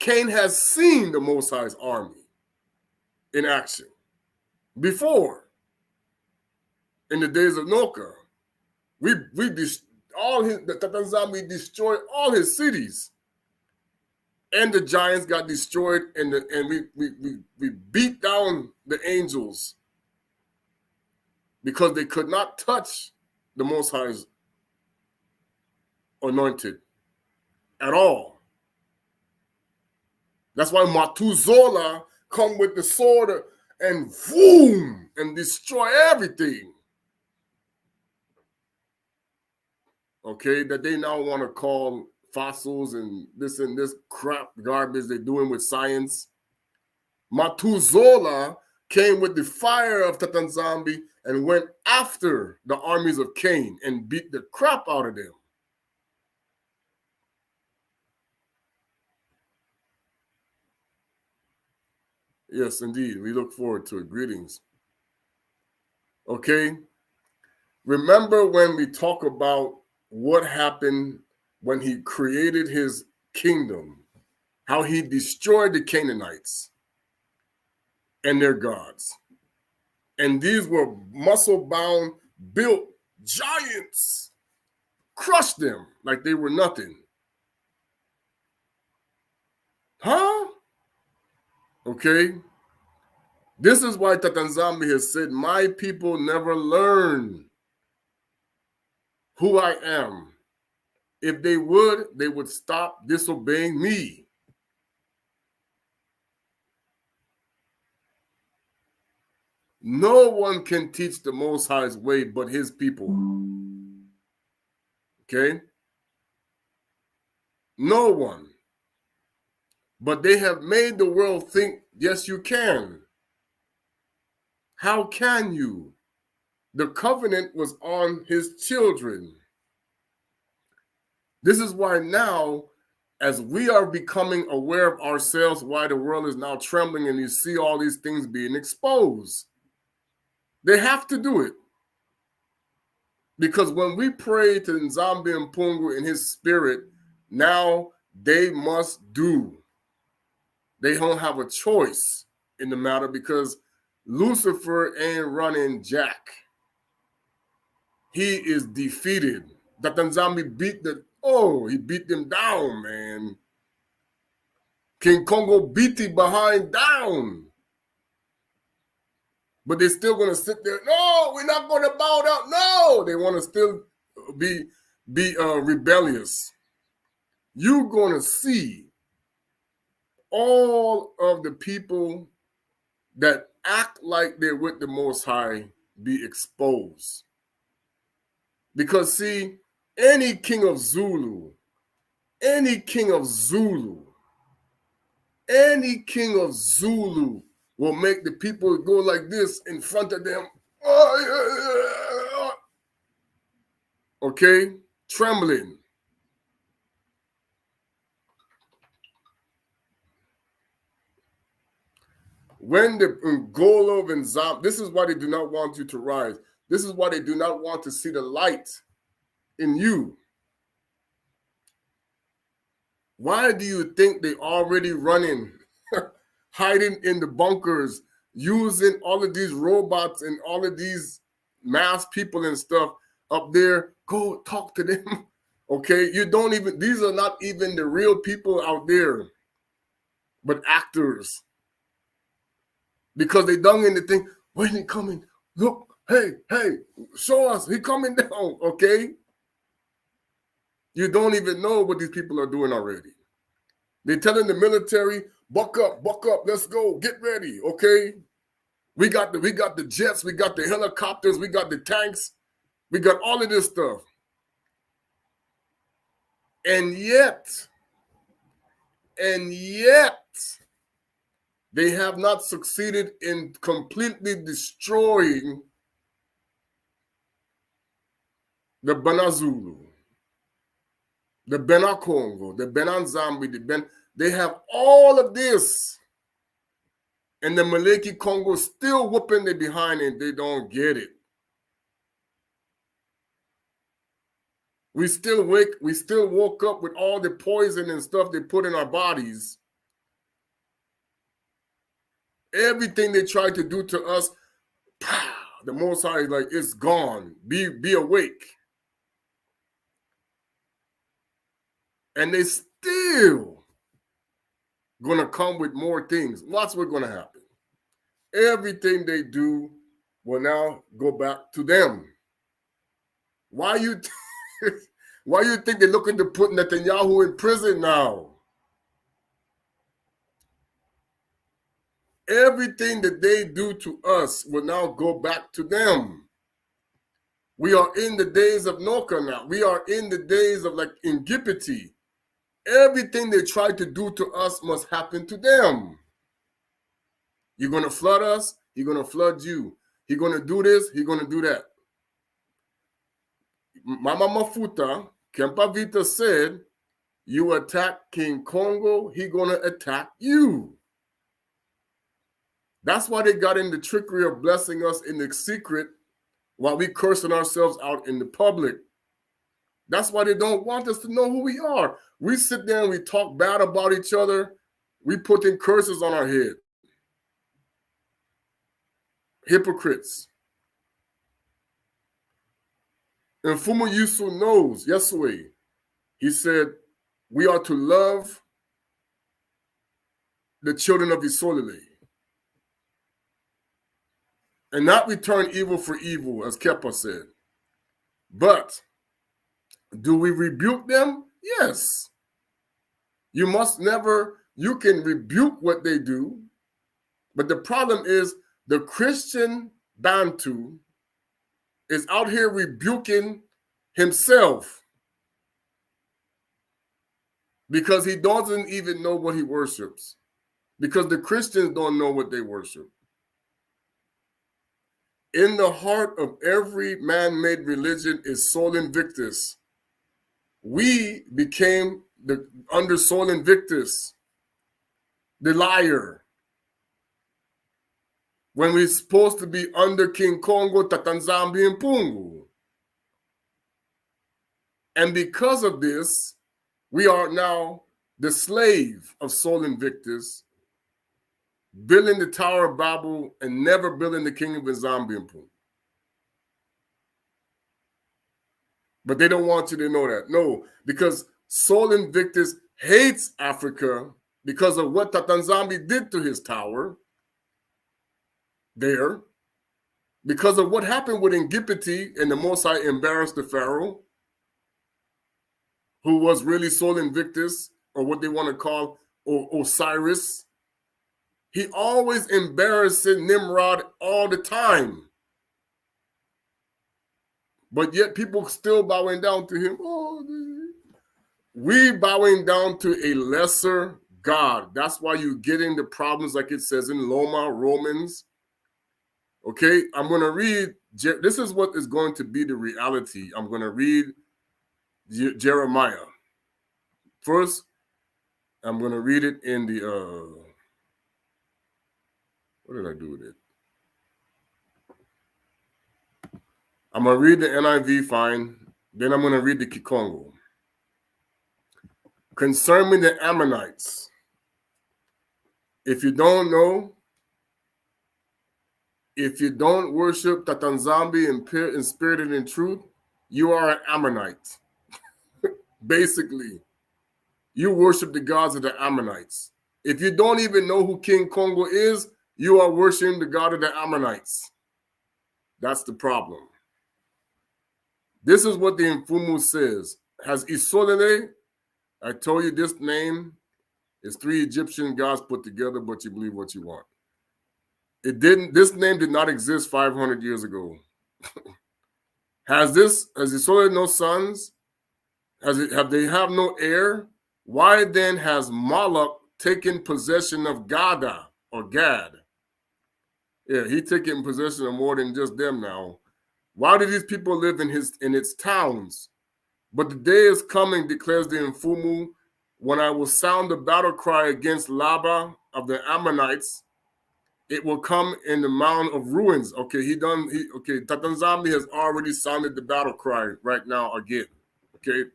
has seen the Most High's army in action before. In the days of Noka, the Tata Nzambi destroyed all his cities, and the giants got destroyed, and we beat down the angels because they could not touch the Most High's anointed at all. That's why Matuzola come with the sword and boom and destroy everything. Okay, that they now want to call fossils and this crap garbage they're doing with science. Matuzola came with the fire of Tata Nzambi and went after the armies of Cain and beat the crap out of them. Yes, indeed. We look forward to it. Greetings. Okay. Remember when we talk about what happened when he created his kingdom, how he destroyed the Canaanites and their gods. And these were muscle-bound, built giants. Crushed them like they were nothing. Huh? Okay. This is why Tata Nzambi has said, my people never learn who I am. If they would stop disobeying me. No one can teach the Most High's way but his people. Okay? No one. But they have made the world think, yes, you can. How can you? The covenant was on his children. This is why now, as we are becoming aware of ourselves, why the world is now trembling and you see all these things being exposed. They have to do it. Because when we pray to Nzambi and Mpungu in his spirit, now they must do. They don't have a choice in the matter because Lucifer ain't running jack. He is defeated. Tata Nzambi beat them down, man. King Kongo beat the behind down. But they're still going to sit there. No, we're not going to bow down. No, they want to still be rebellious. You're going to see all of the people that act like they're with the Most High be exposed. Because see, any king of Zulu, any king of Zulu, any king of Zulu will make the people go like this in front of them. Okay? Trembling. When the Ngolo and Zam, this is why they do not want you to rise. This is why they do not want to see the light in you. Why do you think they already running, hiding in the bunkers, using all of these robots and all of these masked people and stuff up there? Go talk to them. Okay, you don't even, these are not even the real people out there, but actors. Because they done in the thing, when he coming, look, hey, show us, he coming down, okay? You don't even know what these people are doing already. They're telling the military, buck up, let's go, get ready, okay? We got the jets, we got the helicopters, we got the tanks, we got all of this stuff. And yet, they have not succeeded in completely destroying the Banazulu, the Bena Kongo, the Benanzambi, they have all of this. And the Maleki Congo still whooping their behind and they don't get it. We still woke up with all the poison and stuff they put in our bodies. Everything they tried to do to us, pow, the Most High is like, it's gone. Be awake. And they still gonna come with more things. Watch what's gonna happen. Everything they do will now go back to them. Why you think they're looking to put Netanyahu in prison now? Everything that they do to us will now go back to them. We are in the days of Noka now. We are in the days of like Ingipity. Everything they try to do to us must happen to them. You're going to flood us, he's going to flood you. He's going to do this, he's going to do that. Mama Mafuta, Kempavita said, you attack King Kongo, he's going to attack you. That's why they got in the trickery of blessing us in the secret while we cursing ourselves out in the public. That's why they don't want us to know who we are. We sit there and we talk bad about each other. We put in curses on our head. Hypocrites. And Fumu Yusu knows, Yesue, he said, we are to love the children of Isolele and not return evil for evil, as Kepa said. But do we rebuke them? Yes. You must never, you can rebuke what they do, but the problem is the Christian Bantu is out here rebuking himself because he doesn't even know what he worships, because the Christians don't know what they worship. In the heart of every man-made religion is Sol Invictus. We became under Sol Invictus, the liar, when we're supposed to be under King Kongo, Tatanzambi, and Pungu. And because of this, we are now the slave of Sol Invictus, building the Tower of Babel and never building the kingdom of Nzambi and Pungu. But they don't want you to know that. No, because Sol Invictus hates Africa because of what Tatanzambi did to his tower there, because of what happened with Ingipity and the Mosai embarrassed the Pharaoh, who was really Sol Invictus, or what they want to call Osiris. He always embarrassing Nimrod all the time. But yet people still bowing down to him. Oh, we bowing down to a lesser God. That's why you're getting the problems like it says in Romans. Okay, I'm going to read. This is what is going to be the reality. I'm going to read Jeremiah. First, I'm going to read it in the, what did I do with it? I'm going to read the NIV fine. Then I'm going to read the Kongo. Concerning the Ammonites, if you don't know, if you don't worship Tata in spirit and in truth, you are an Ammonite. Basically, you worship the gods of the Ammonites. If you don't even know who King Kongo is, you are worshiping the god of the Ammonites. That's the problem. This is what the Mfumu says. Has Isolele, I told you this name is 3 Egyptian gods put together, but you believe what you want. This name did not exist 500 years ago. Has Isolele no sons? Have they have no heir? Why then has Moloch taken possession of Gada or Gad? Yeah, he taking possession of more than just them now. Why do these people live in its towns? But the day is coming, declares the Mfumu, when I will sound the battle cry against Laba of the Ammonites. It will come in the mound of ruins. Okay, Tata Nzambi has already sounded the battle cry right now again. Okay.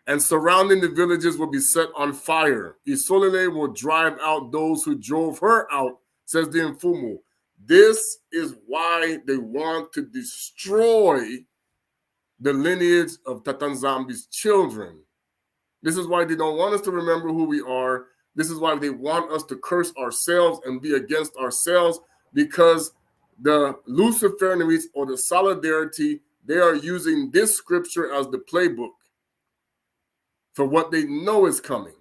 And surrounding the villages will be set on fire. Isolele will drive out those who drove her out, says the Mfumu. This is why they want to destroy the lineage of Tata Nzambi's children. This is why they don't want us to remember who we are. This is why they want us to curse ourselves and be against ourselves, because the Luciferians or the solidarity, they are using this scripture as the playbook for what they know is coming.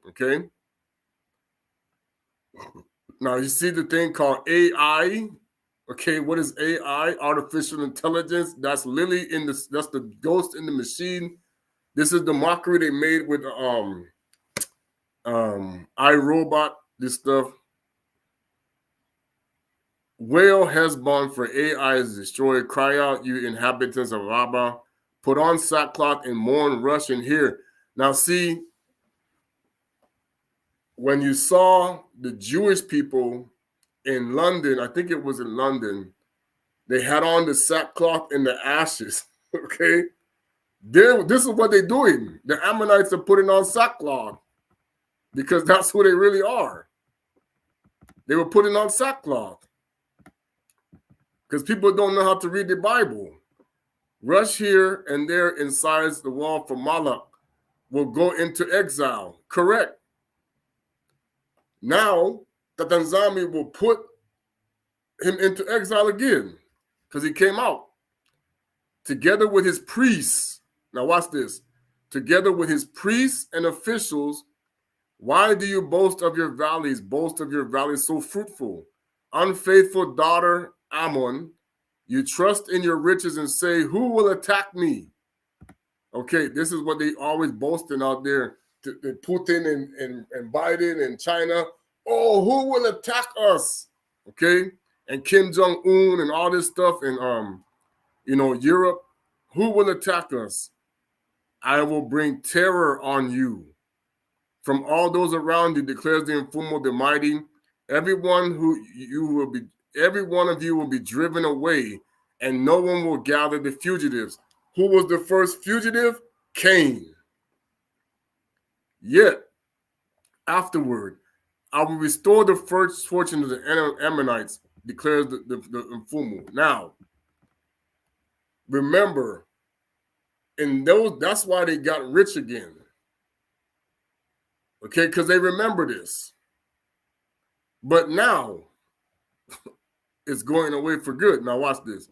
Okay? Now, you see the thing called AI. Okay, what is AI? Artificial intelligence. That's that's the ghost in the machine. This is the mockery they made with iRobot, this stuff. Wail Hezbon, for AI is destroyed. Cry out, you inhabitants of Rabbah. Put on sackcloth and mourn, rush and hear. Now see, when you saw the Jewish people in London, I think it was in London, they had on the sackcloth and the ashes, okay? This is what they're doing. The Ammonites are putting on sackcloth because that's who they really are. They were putting on sackcloth because people don't know how to read the Bible. Rush here and there inside the wall for Moloch will go into exile. Correct. Now, Tata Nzambi will put him into exile again because he came out together with his priests. Now watch this. Together with his priests and officials, why do you boast of your valleys so fruitful? Unfaithful daughter Ammon, you trust in your riches and say, who will attack me? Okay, this is what they always boasting out there. Putin and Biden and China. Oh, who will attack us? Okay, and Kim Jong-un and all this stuff and Europe. Who will attack us? I will bring terror on you. From all those around you, declares the Mfumu the mighty. Every one of you will be driven away, and no one will gather the fugitives. Who was the first fugitive? Cain. Yet, afterward, I will restore the first fortune of the Ammonites, declares the Mfumu. Now, remember, that's why they got rich again. Okay, because they remember this. But now, it's going away for good. Now watch this.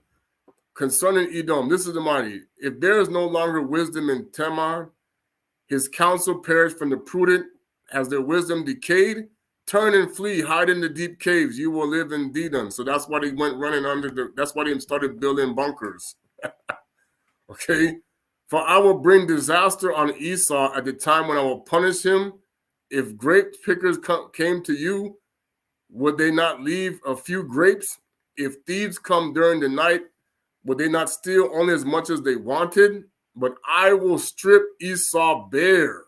Concerning Edom, this is the mighty. If there is no longer wisdom in Tamar, his counsel perished from the prudent. Has their wisdom decayed? Turn and flee, hide in the deep caves. You will live in Dedan. So that's why they went running that's why they started building bunkers. Okay? For I will bring disaster on Esau at the time when I will punish him. If grape pickers came to you, would they not leave a few grapes? If thieves come during the night, would they not steal only as much as they wanted? But I will strip Esau bare.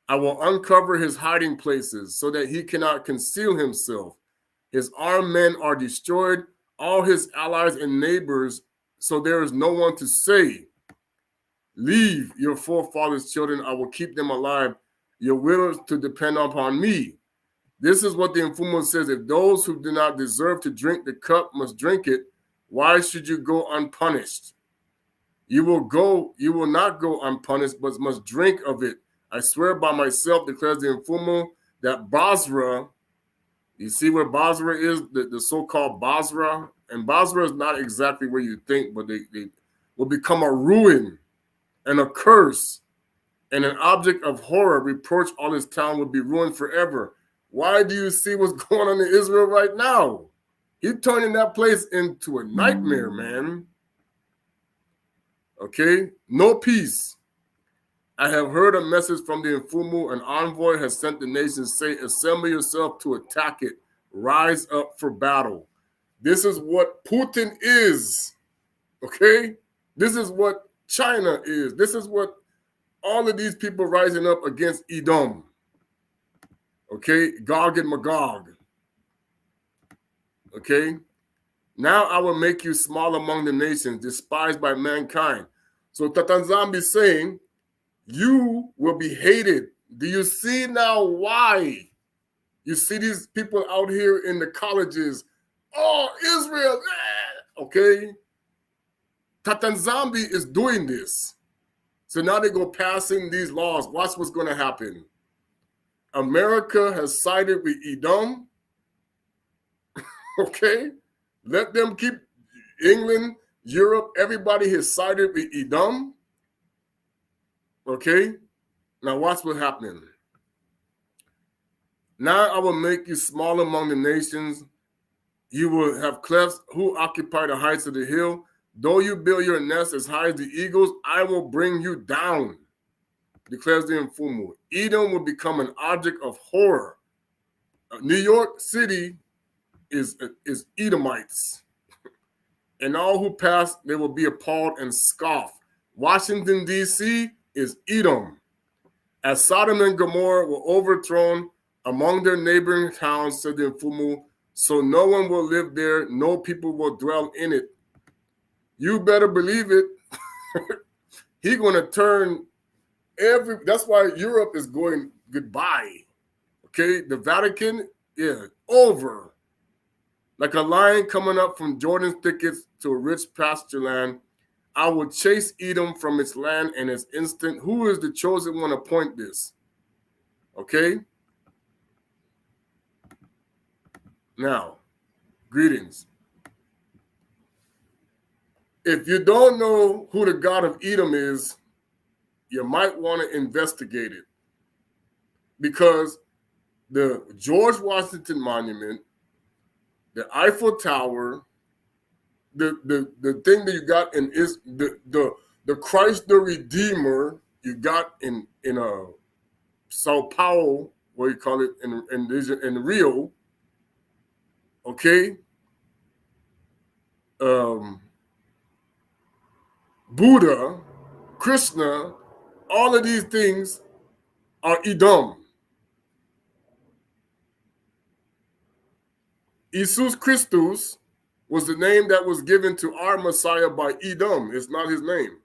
I will uncover his hiding places so that he cannot conceal himself. His armed men are destroyed, all his allies and neighbors, so there is no one to say, leave your forefathers' children, I will keep them alive. Your widows to depend upon me. This is what the Mfumu says. If those who do not deserve to drink the cup must drink it, why should you go unpunished? You will not go unpunished, but must drink of it. I swear by myself, declares the Mfumu, that Basra, you see where Basra is, the so-called Basra, and Basra is not exactly where you think, but they will become a ruin and a curse and an object of horror. Reproach, all his town will be ruined forever. Why do you see what's going on in Israel right now? He's turning that place into a nightmare, man. Okay? No peace. I have heard a message from the Mfumu. An envoy has sent the nations, say, assemble yourself to attack it. Rise up for battle. This is what Putin is. Okay? This is what China is. This is what all of these people rising up against Edom. Okay? Gog and Magog. Okay? Now I will make you small among the nations, despised by mankind. So Tata Nzambi is saying, you will be hated. Do you see now why? You see these people out here in the colleges, oh, Israel, okay? Tata Nzambi is doing this. So now they go passing these laws. Watch what's going to happen. America has sided with Edom, okay? Let them keep England, Europe, everybody has sided with Edom. Okay? Now watch what's happening. Now I will make you small among the nations. You will have clefts who occupy the heights of the hill. Though you build your nest as high as the eagles, I will bring you down, declares the Mfumu. Edom will become an object of horror. New York City is Edomites. And all who pass, they will be appalled and scoff. Washington, D.C. is Edom. As Sodom and Gomorrah were overthrown among their neighboring towns, said the Mfumu, so no one will live there, no people will dwell in it. You better believe it. He's going to turn that's why Europe is going goodbye. Okay, the Vatican, yeah, over. Like a lion coming up from Jordan's thickets to a rich pasture land, I will chase Edom from its land and its instant. Who is the chosen one to appoint this? Okay? Now, greetings. If you don't know who the God of Edom is, you might want to investigate it. Because the George Washington Monument, the Eiffel Tower, the thing that you got in is the Christ the Redeemer you got in Sao Paulo, what you call it, in Rio, okay? Buddha, Krishna, all of these things are Edom. Jesus Christus was the name that was given to our Messiah by Edom. It's not his name.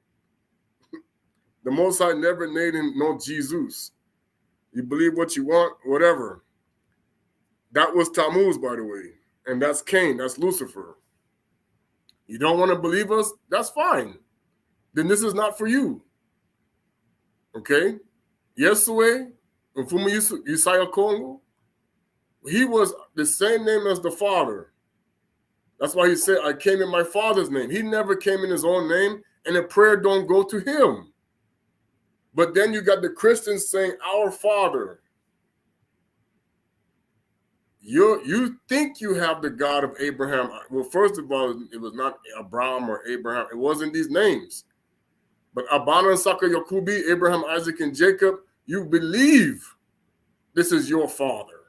The Most High never named him no Jesus. You believe what you want, whatever. That was Tammuz, by the way. And that's Cain, that's Lucifer. You don't want to believe us? That's fine. Then this is not for you. Okay? Yesue, Mfumu Yesaya Kongo, he was the same name as the Father. That's why he said, I came in my Father's name. He never came in his own name, and the prayer don't go to him. But then you got the Christians saying, our Father. You think you have the God of Abraham. Well, first of all, it was not Abraham or Abraham. It wasn't these names. But Abana, Saka, Yakubi, Abraham, Isaac, and Jacob, you believe this is your father.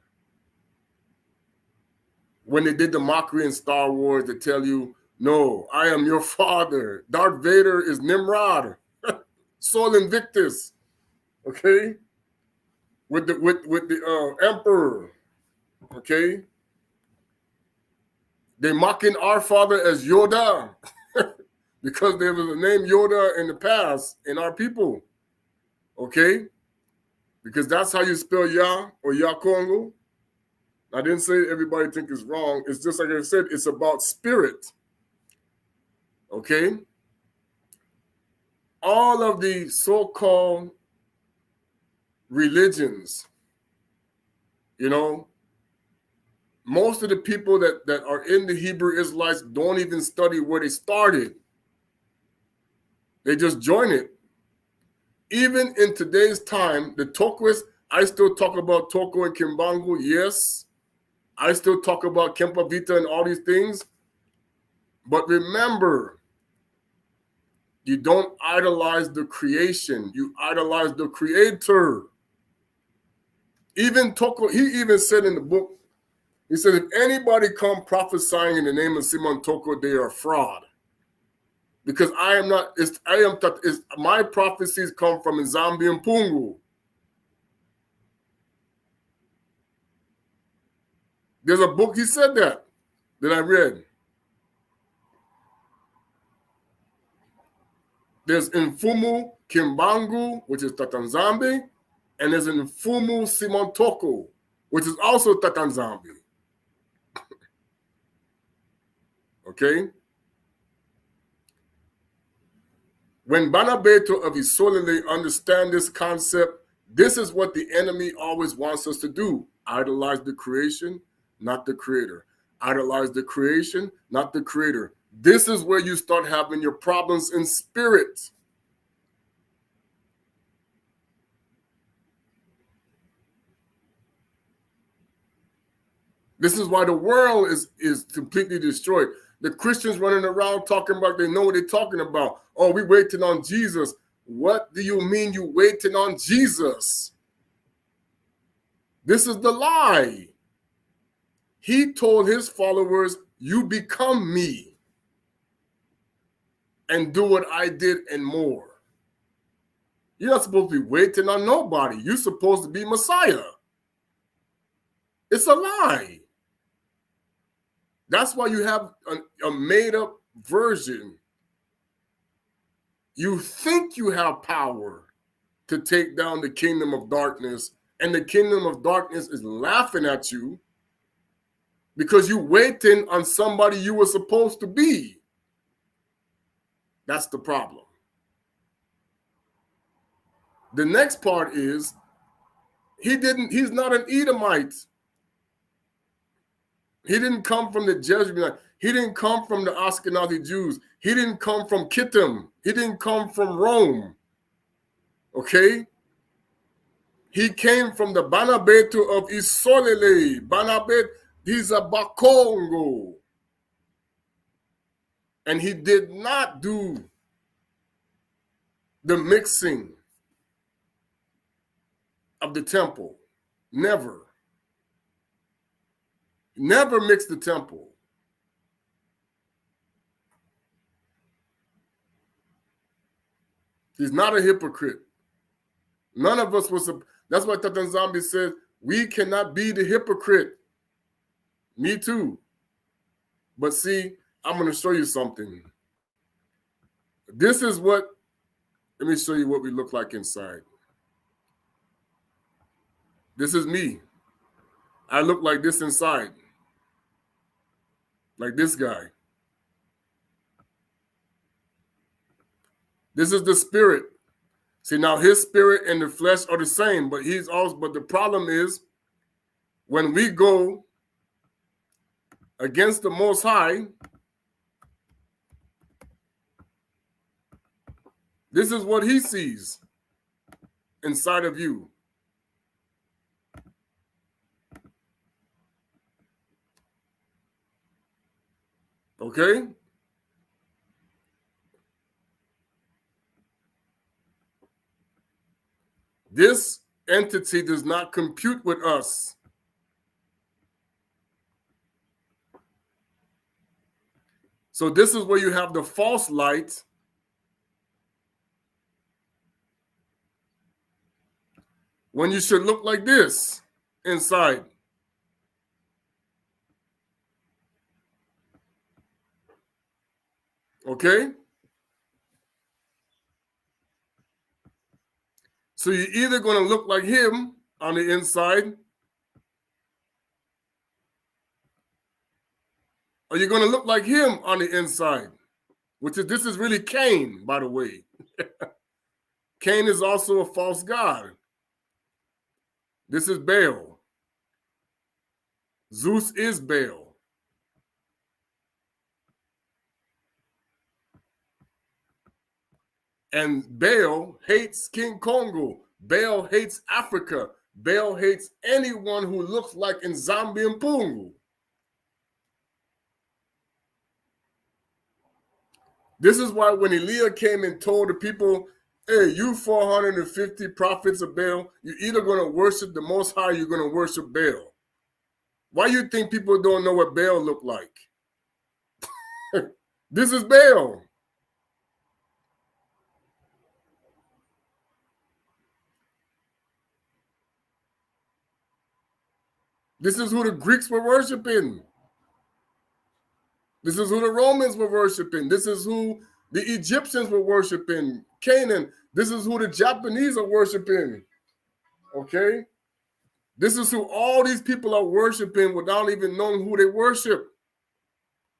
When they did the mockery in Star Wars, they tell you, no, I am your father. Darth Vader is Nimrod, Sol Invictus, okay? With the emperor, okay? They mocking our father as Yoda because there was a name Yoda in the past in our people, okay? Because that's how you spell Yah or Yah Kongo. I didn't say everybody think it's wrong. It's just like I said, it's about spirit, okay? All of the so-called religions, you know, most of the people that are in the Hebrew Israelites don't even study where they started. They just join it. Even in today's time, the Tokwis, I still talk about Toko and Kimbangu, yes. I still talk about Kempavita and all these things. But remember, you don't idolize the creation. You idolize the creator. Even Toko, he even said in the book, he said, if anybody come prophesying in the name of Simon Toko, they are fraud. Because I am not, my prophecies come from Nzambi and Pungu. There's a book, he said that I read. There's Mfumu Kimbangu, which is Tatanzambi, and there's Mfumu Simon Toko, which is also Tatanzambi. Okay? When Banabeto of Isolele understand this concept, this is what the enemy always wants us to do. Idolize the creation, not the creator. Idolize the creation, not the creator. This is where you start having your problems in spirit. This is why the world is completely destroyed. The Christians running around talking about they know what they're talking about. Oh, we waiting on Jesus. What do you mean you waiting on Jesus? This is the lie. He told his followers, you become me and do what I did and more. You're not supposed to be waiting on nobody. You're supposed to be Messiah. It's a lie. That's why you have a made-up version. You think you have power to take down the kingdom of darkness, and the kingdom of darkness is laughing at you because you're waiting on somebody you were supposed to be. That's the problem. The next part is he's not an Edomite. He didn't come from the Jezreel. He didn't come from the Ashkenazi Jews. He didn't come from Kittim. He didn't come from Rome. Okay? He came from the Banabetu of Isolele. Banabet, he's a Bakongo. And he did not do the mixing of the temple. Never. Never mixed the temple. He's not a hypocrite. None of us was. That's why Tata Zombie said, we cannot be the hypocrite. Me too. But see, I'm going to show you something. This is what, let me show you what we look like inside. This is me. I look like this inside. Like this guy. This is the spirit. See, now his spirit and the flesh are the same, but but the problem is when we go against the Most High, this is what he sees inside of you. Okay? This entity does not compute with us. So this is where you have the false light when you should look like this inside. Okay? So you're either going to look like him on the inside, or you're going to look like him on the inside, which is, this is really Cain, by the way. Cain is also a false god. This is Baal. Zeus is Baal. And Baal hates King Kongo. Baal hates Africa. Baal hates anyone who looks like Nzambi and Pungu. This is why when Elijah came and told the people, hey, you 450 prophets of Baal, you're either going to worship the Most High or you're going to worship Baal. Why do you think people don't know what Baal looked like? This is Baal. This is who the Greeks were worshiping. This is who the Romans were worshiping. This is who the Egyptians were worshiping. Canaan. This is who the Japanese are worshiping. Okay? This is who all these people are worshiping without even knowing who they worship.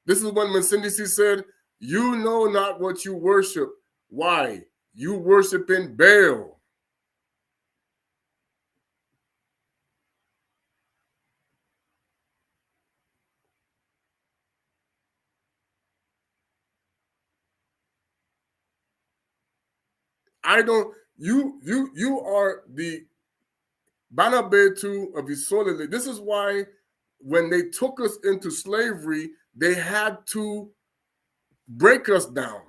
This is when Masindisi said, you know not what you worship. Why? You worshiping Baal. You are the Banabetu of Isolele. This is why when they took us into slavery, they had to break us down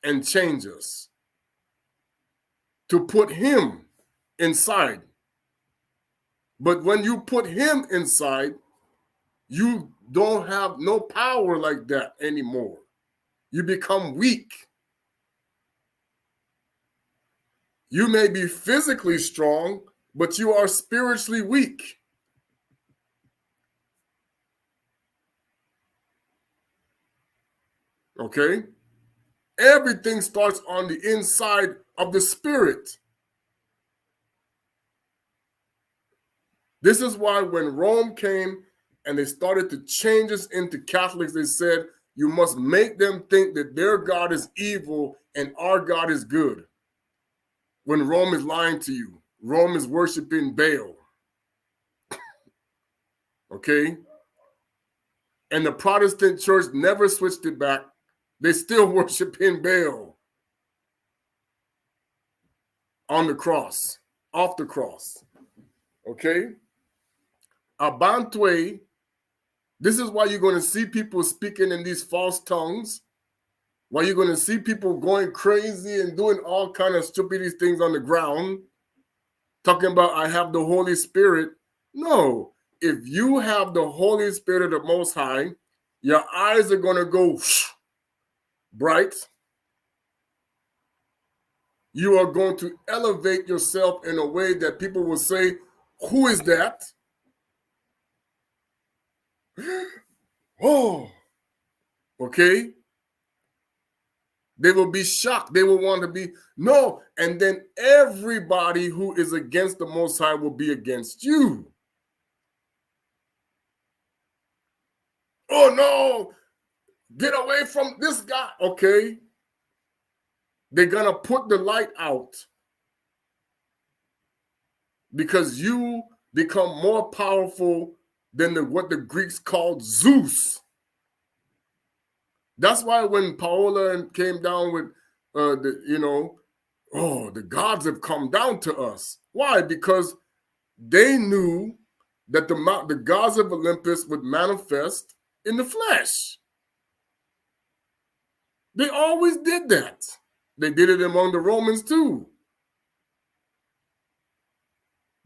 and change us to put him inside. But when you put him inside, you don't have no power like that anymore. You become weak. You may be physically strong, but you are spiritually weak. Okay? Everything starts on the inside of the spirit. This is why when Rome came and they started to change us into Catholics, they said, you must make them think that their God is evil and our God is good. When Rome is lying to you, Rome is worshiping Baal. Okay? And the Protestant church never switched it back. They still worshiping Baal on the cross, off the cross. Okay? Abantwe, this is why you're going to see people speaking in these false tongues, why you're going to see people going crazy and doing all kind of stupid things on the ground, talking about, I have the Holy Spirit. No, if you have the Holy Spirit of the Most High, your eyes are going to go bright. You are going to elevate yourself in a way that people will say, who is that? Oh, okay. They will be shocked. They will want to be, no. And then everybody who is against the Most High will be against you. Oh, no. Get away from this guy. Okay. They're going to put the light out because you become more powerful than what the Greeks called Zeus. That's why when Paola came down with, the gods have come down to us. Why? Because they knew that the gods of Olympus would manifest in the flesh. They always did that. They did it among the Romans too.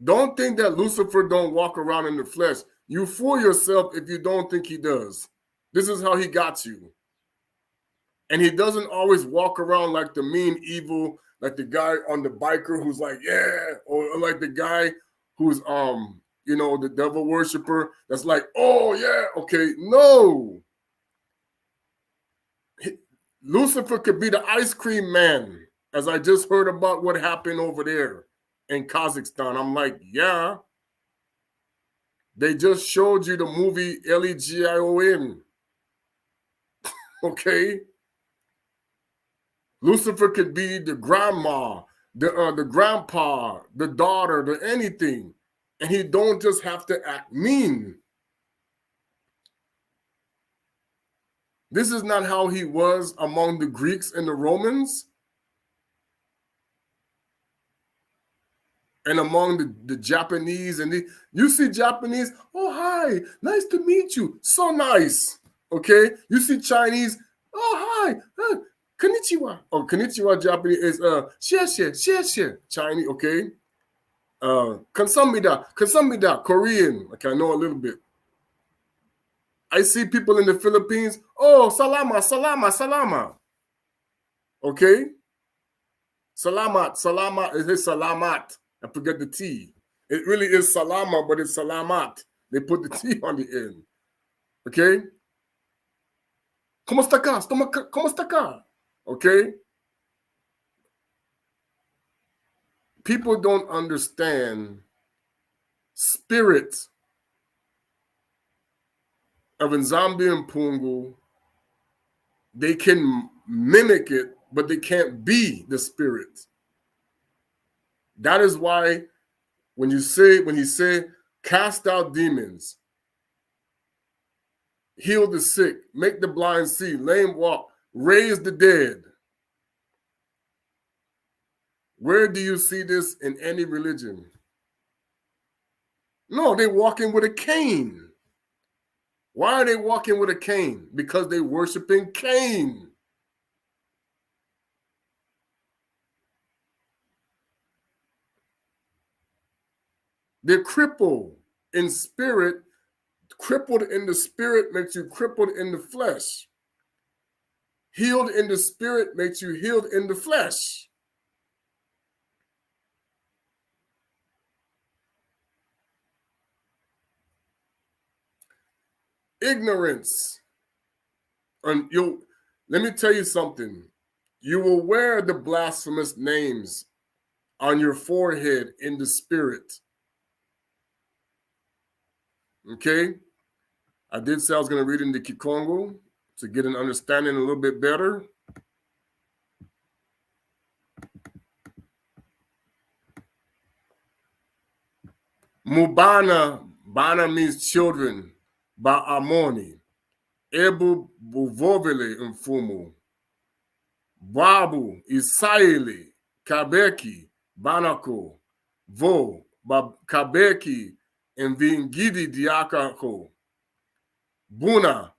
Don't think that Lucifer don't walk around in the flesh. You fool yourself if you don't think he does. This is how he got you. And he doesn't always walk around like the mean evil, like the guy on the biker who's like, yeah, or like the guy who's the devil worshiper that's like, oh yeah, okay. No. Lucifer could be the ice cream man, as I just heard about what happened over there in Kazakhstan. I'm like, yeah. They just showed you the movie Legion. Okay. Lucifer could be the grandma, the grandpa, the daughter, the anything. And he don't just have to act mean. This is not how he was among the Greeks and the Romans. And among the Japanese. And you see Japanese, oh, hi, nice to meet you. So nice. Okay. You see Chinese, oh, hi, konnichiwa. Oh, konnichiwa Japanese is xie Chinese, okay? Kansamida, Korean. Okay, I know a little bit. I see people in the Philippines, oh, salama. Okay? Salamat, it is salamat. I forget the T. It really is salama, but it's salamat. They put the T on the end. Okay? ¿Cómo está acá? Okay? People don't understand spirit of Nzambi and Pungu. They can mimic it, but they can't be the spirit. That is why when he say, cast out demons, heal the sick, make the blind see, lame walk, raise the dead. Where do you see this in any religion? No, they're walking with a cane. Why are they walking with a cane? Because they're worshiping Cain. They're crippled in spirit. Crippled in the spirit makes you crippled in the flesh. Healed in the spirit makes you healed in the flesh. Ignorance. And let me tell you something. You will wear the blasphemous names on your forehead in the spirit. Okay? I did say I was going to read in the Kongo to get an understanding a little bit better. Mubana, Bana means children, Ba'amoni, Ebu Buvovele Mfumu, Babu, Isaili, Kabeki, Banako, Vo, Kabeki, and Vingidi Diakako, Buna,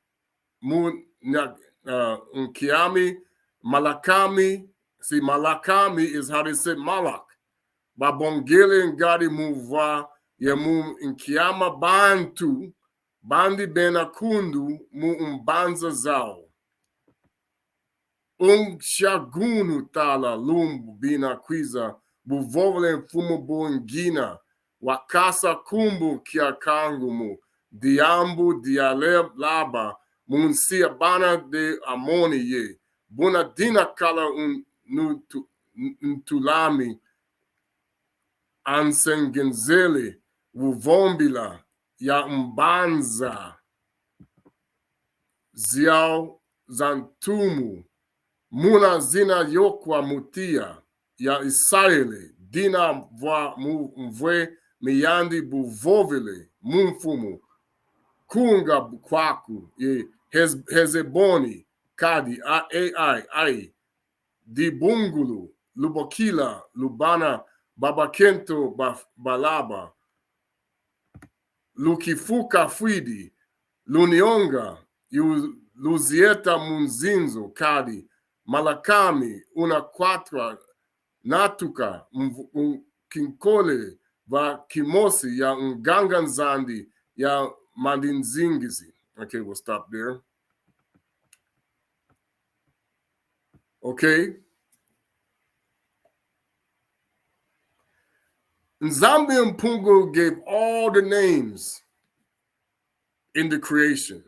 Unkiami, Malakami. See, Malakami is how they say Malak. Babongele Ngadi Muva, Yemu Nkiama Bantu, Bandi Benakundu, Mu Umbanza Zao. Shagunu Tala, Lumbu Bina Quiza, Buvovle Fumu Bungina, Wakasa Kumbu Kiakangumu, Diambu Dialeb Laba, Munsia Bana de Amoniye, Bunadina Kala Ntulami, Ansengenzele, Wuvombila, Ya Mbanza, Ziao Zantumu, Muna Zina Yokwa Mutia, Ya Isaele, Dina Mvwe Miyandi Buvovile, Mumfumu, Kunga Kwaku, Hezeboni, Kadi, Ai, Dibungulu, Lubokila, Lubana, Babakento Balaba, Lukifuka Fwidi, Lunionga, Luzieta Munzinzo, Kadi, Malakami, Unakwatra, Natuka, Kinkole, Va Kimosi, Ya Nganganzandi, Ya Mandinzingizi. Okay, we'll stop there. Okay. Nzambi and Pungo gave all the names in the creation.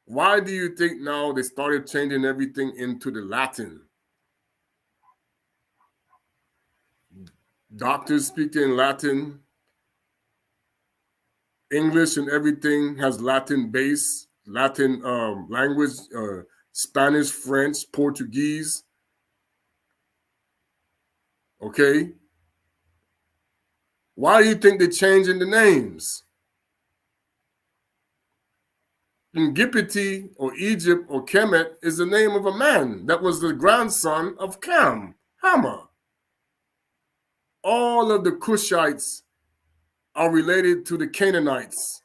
Why do you think now they started changing everything into the Latin? Doctors speak in Latin. English and everything has Latin base, Latin language, Spanish, French, Portuguese. Okay. Why do you think they're changing the names? Ngipiti or Egypt or Kemet is the name of a man that was the grandson of Cam, Hama. All of the Cushites are related to the Canaanites.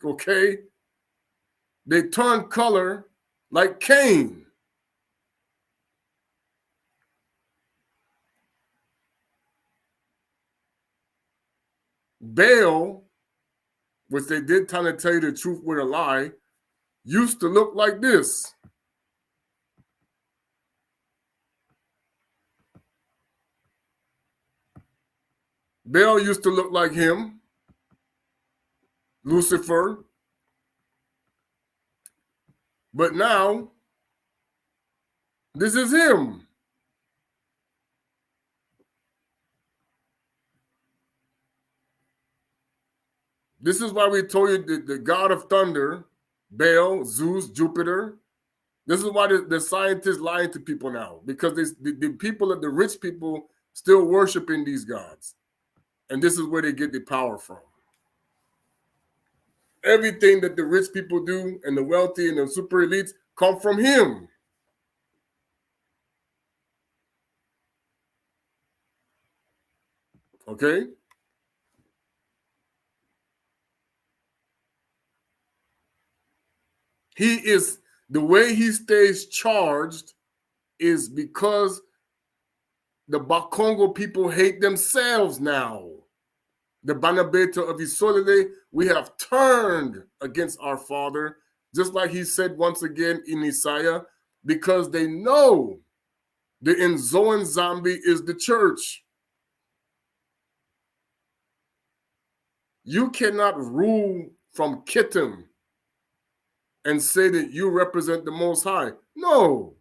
Okay? They turn color like Cain. Baal, which they did trying to tell you the truth with a lie, used to look like this. Baal used to look like him, Lucifer. But now, this is him. This is why we told you the god of thunder, Baal, Zeus, Jupiter. This is why the scientists lying to people now, because the people, the rich people, still worshiping these gods. And this is where they get the power from. Everything that the rich people do and the wealthy and the super elites come from him. Okay? He is, the way he stays charged is because the Bakongo people hate themselves now. The Banabeta of Isolele, we have turned against our father, just like he said once again in Isaiah, because they know the Nzoan Zambi is the church. You cannot rule from Kittim and say that you represent the Most High. No.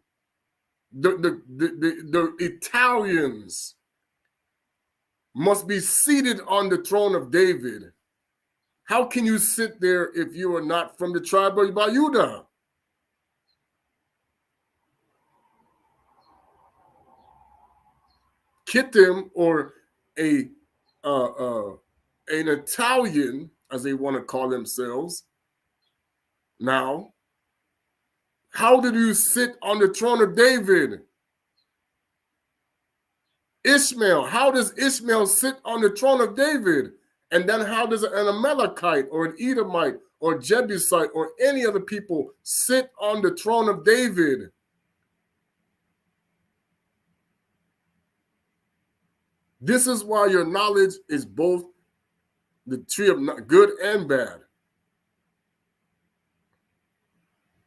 The Italians must be seated on the throne of David. How can you sit there if you are not from the tribe of Bayuda? Kittim, or an Italian, as they want to call themselves now, how did you sit on the throne of David? Ishmael, how does Ishmael sit on the throne of David? And then how does an Amalekite or an Edomite or Jebusite or any other people sit on the throne of David? This is why your knowledge is both the tree of good and bad.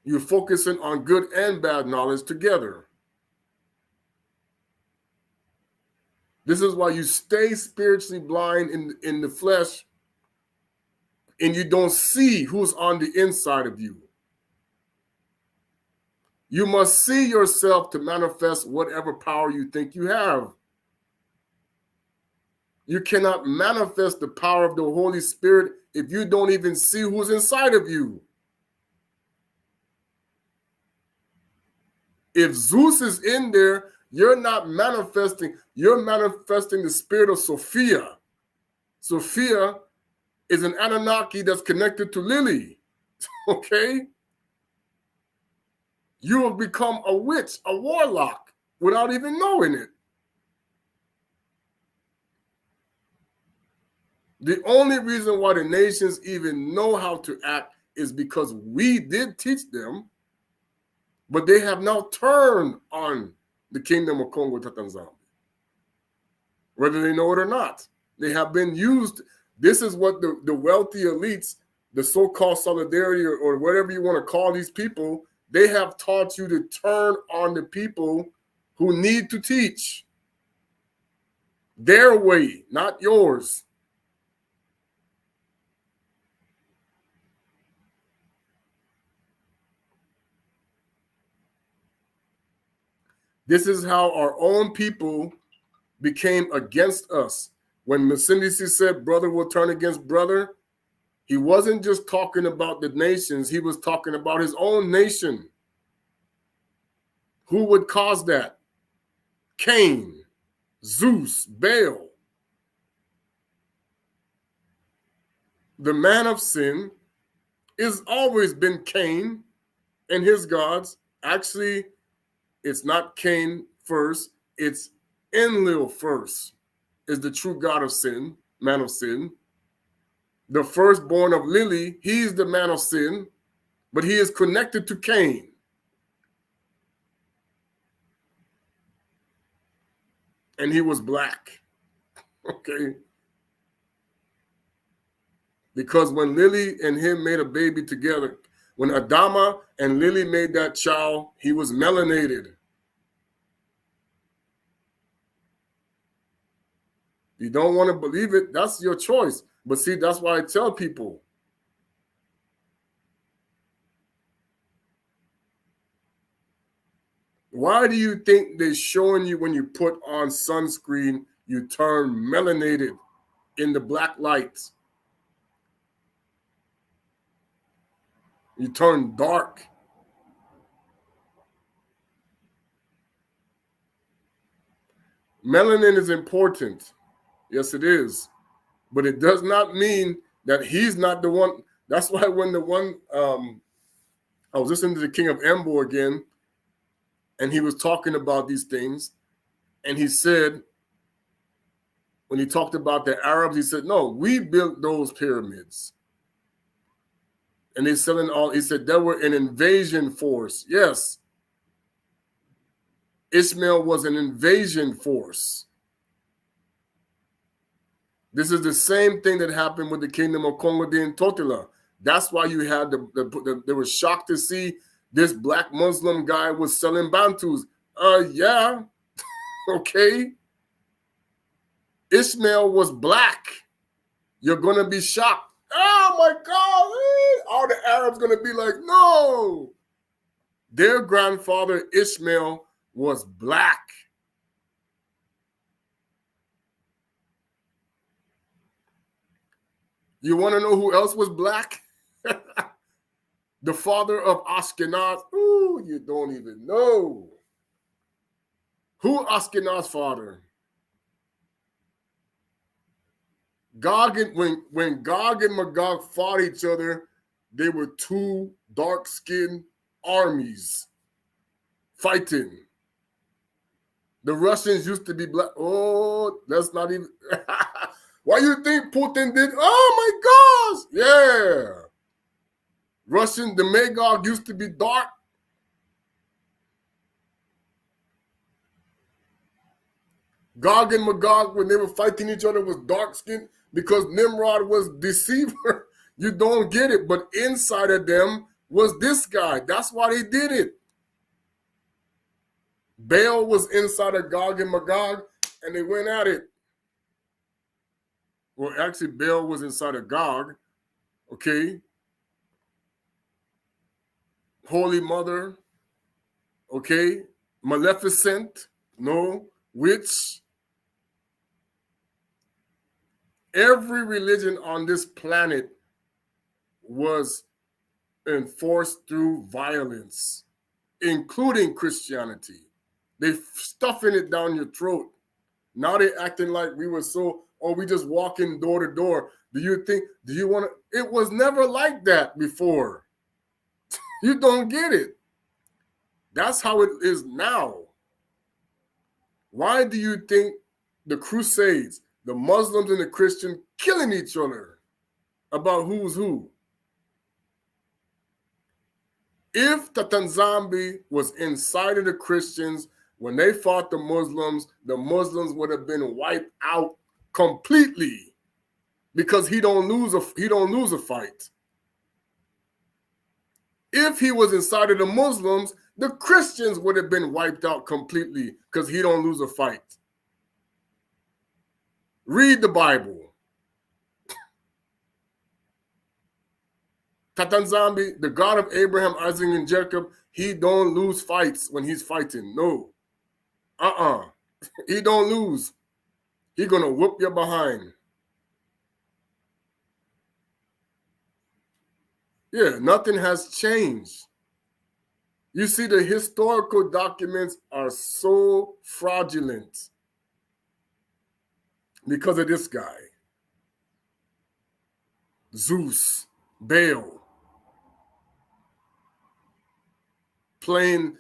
You're focusing on good and bad knowledge together. This is why you stay spiritually blind in the flesh, and you don't see who's on the inside of you. You must see yourself to manifest whatever power you think you have. You cannot manifest the power of the Holy Spirit if you don't even see who's inside of you. If Zeus is in there, you're not manifesting, you're manifesting the spirit of Sophia. Sophia is an Anunnaki that's connected to Lily, okay? You have become a witch, a warlock, without even knowing it. The only reason why the nations even know how to act is because we did teach them. But they have now turned on the kingdom of Kongo Tatanzambi, whether they know it or not. They have been used. This is what the wealthy elites, the so-called solidarity or whatever you want to call these people, they have taught you to turn on the people who need to teach their way, not yours. This is how our own people became against us. When Masindisi said brother will turn against brother, he wasn't just talking about the nations, he was talking about his own nation. Who would cause that? Cain, Zeus, Baal. The man of sin has always been Cain and his gods. Actually, it's not Cain first, it's Enlil first, is the true god of sin, man of sin. The firstborn of Lily, he's the man of sin, but he is connected to Cain. And he was black, okay? Because when Lily and him made a baby together, when Adama and Lily made that child, he was melanated. You don't want to believe it, that's your choice. But see, that's why I tell people, why do you think they're showing you when you put on sunscreen, you turn melanated in the black lights? You turn dark. Melanin is important. Yes, it is. But it does not mean that he's not the one. That's why when the one, I was listening to the King of Embo again, and he was talking about these things, and he said, when he talked about the Arabs, he said, no, we built those pyramids. And they selling all, he said, they were an invasion force. Yes. Ishmael was an invasion force. This is the same thing that happened with the kingdom of Kongo and Totila. That's why you had they were shocked to see this black Muslim guy was selling Bantus. Yeah, okay. Ishmael was black. You're gonna be shocked. Oh my God! All the Arabs gonna be like, no. Their grandfather Ishmael was black. You want to know who else was black? The father of Ashkenaz. Ooh, you don't even know. Who Ashkenaz father? Gog and when Gog and Magog fought each other, they were two dark-skinned armies fighting. The Russians used to be black. Oh, that's not even. Why you think Putin did? Oh my gosh, yeah. Russian, the Magog used to be dark. Gog and Magog, when they were fighting each other, was dark skinned because Nimrod was deceiver. You don't get it, but inside of them was this guy. That's why they did it. Baal was inside of Gog and Magog, and they went at it. Well, actually, Baal was inside of Gog, okay? Holy Mother, okay? Maleficent, no, witch. Every religion on this planet was enforced through violence, including Christianity. They stuffing it down your throat. Now they acting like we were so, or we just walking door to door. Do you want to? It was never like that before. You don't get it. That's how it is now. Why do you think the Crusades, the Muslims and the Christians killing each other about who's who? If the Tanzambi was inside of the Christians when they fought the Muslims would have been wiped out completely because he don't lose a fight. If he was inside of the Muslims, the Christians would have been wiped out completely because he don't lose a fight. Read the Bible. Tatanzambi, the God of Abraham, Isaac, and Jacob, he don't lose fights when he's fighting. No. He don't lose. He gonna whoop your behind. Yeah, nothing has changed. You see, the historical documents are so fraudulent because of this guy. Zeus, Baal, playing.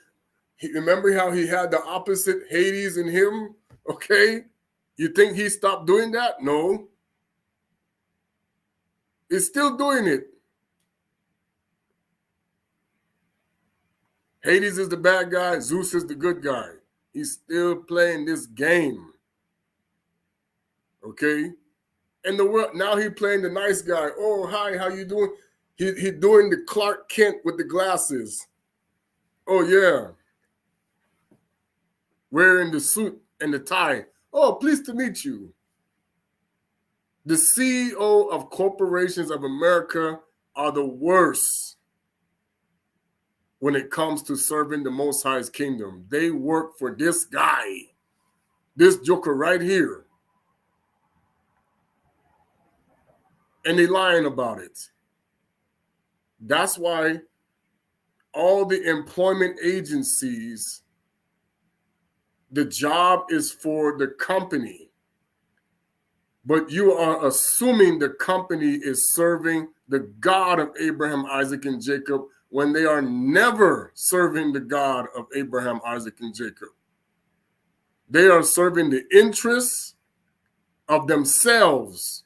Remember how he had the opposite Hades in him? Okay? You think he stopped doing that? No. He's still doing it. Hades is the bad guy. Zeus is the good guy. He's still playing this game. Okay? And the world, now he's playing the nice guy. Oh, hi, how you doing? He doing the Clark Kent with the glasses. Oh, yeah. Wearing the suit and the tie. Oh, pleased to meet you. The CEO of corporations of America are the worst when it comes to serving the Most High's kingdom. They work for this guy, this joker right here. And they lying about it. That's why all the employment agencies, the job is for the company. But you are assuming the company is serving the God of Abraham, Isaac, and Jacob when they are never serving the God of Abraham, Isaac, and Jacob. They are serving the interests of themselves.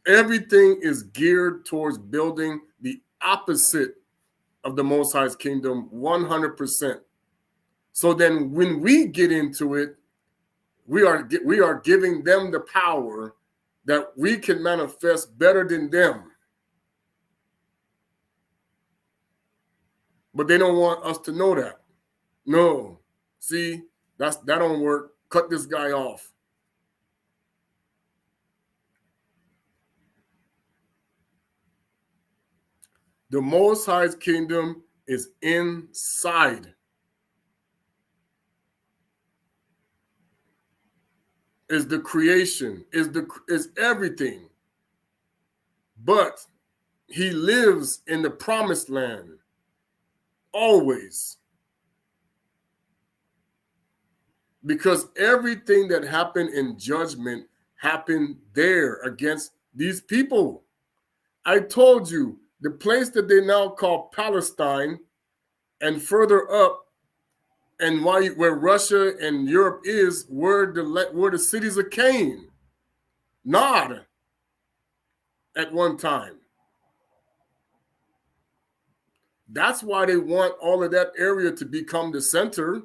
Everything is geared towards building the opposite of the Most High's kingdom 100%. So then when we get into it, we are giving them the power that we can manifest better than them. But they don't want us to know that. No. See, that don't work. Cut this guy off. The Most High's kingdom is inside. Is the creation, is everything. But he lives in the promised land. Always. Because everything that happened in judgment happened there against these people. I told you, the place that they now call Palestine and further up, and where Russia and Europe is, were the cities of Cain, Nod, at one time. That's why they want all of that area to become the center.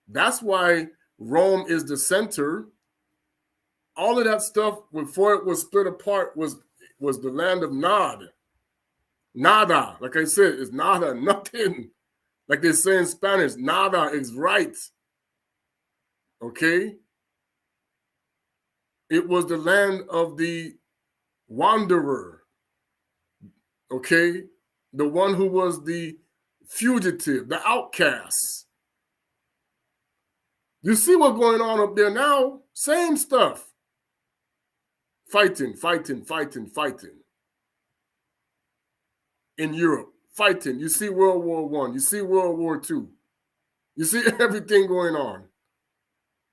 That's why Rome is the center. All of that stuff before it was split apart was the land of Nod. Nada, like I said, it's nada, nothing. Like they say in Spanish, nada is right. Okay? It was the land of the wanderer. Okay? The one who was the fugitive, the outcast. You see what's going on up there now? Same stuff. Fighting. In Europe, fighting. You see World War I. You see World War II. You see everything going on.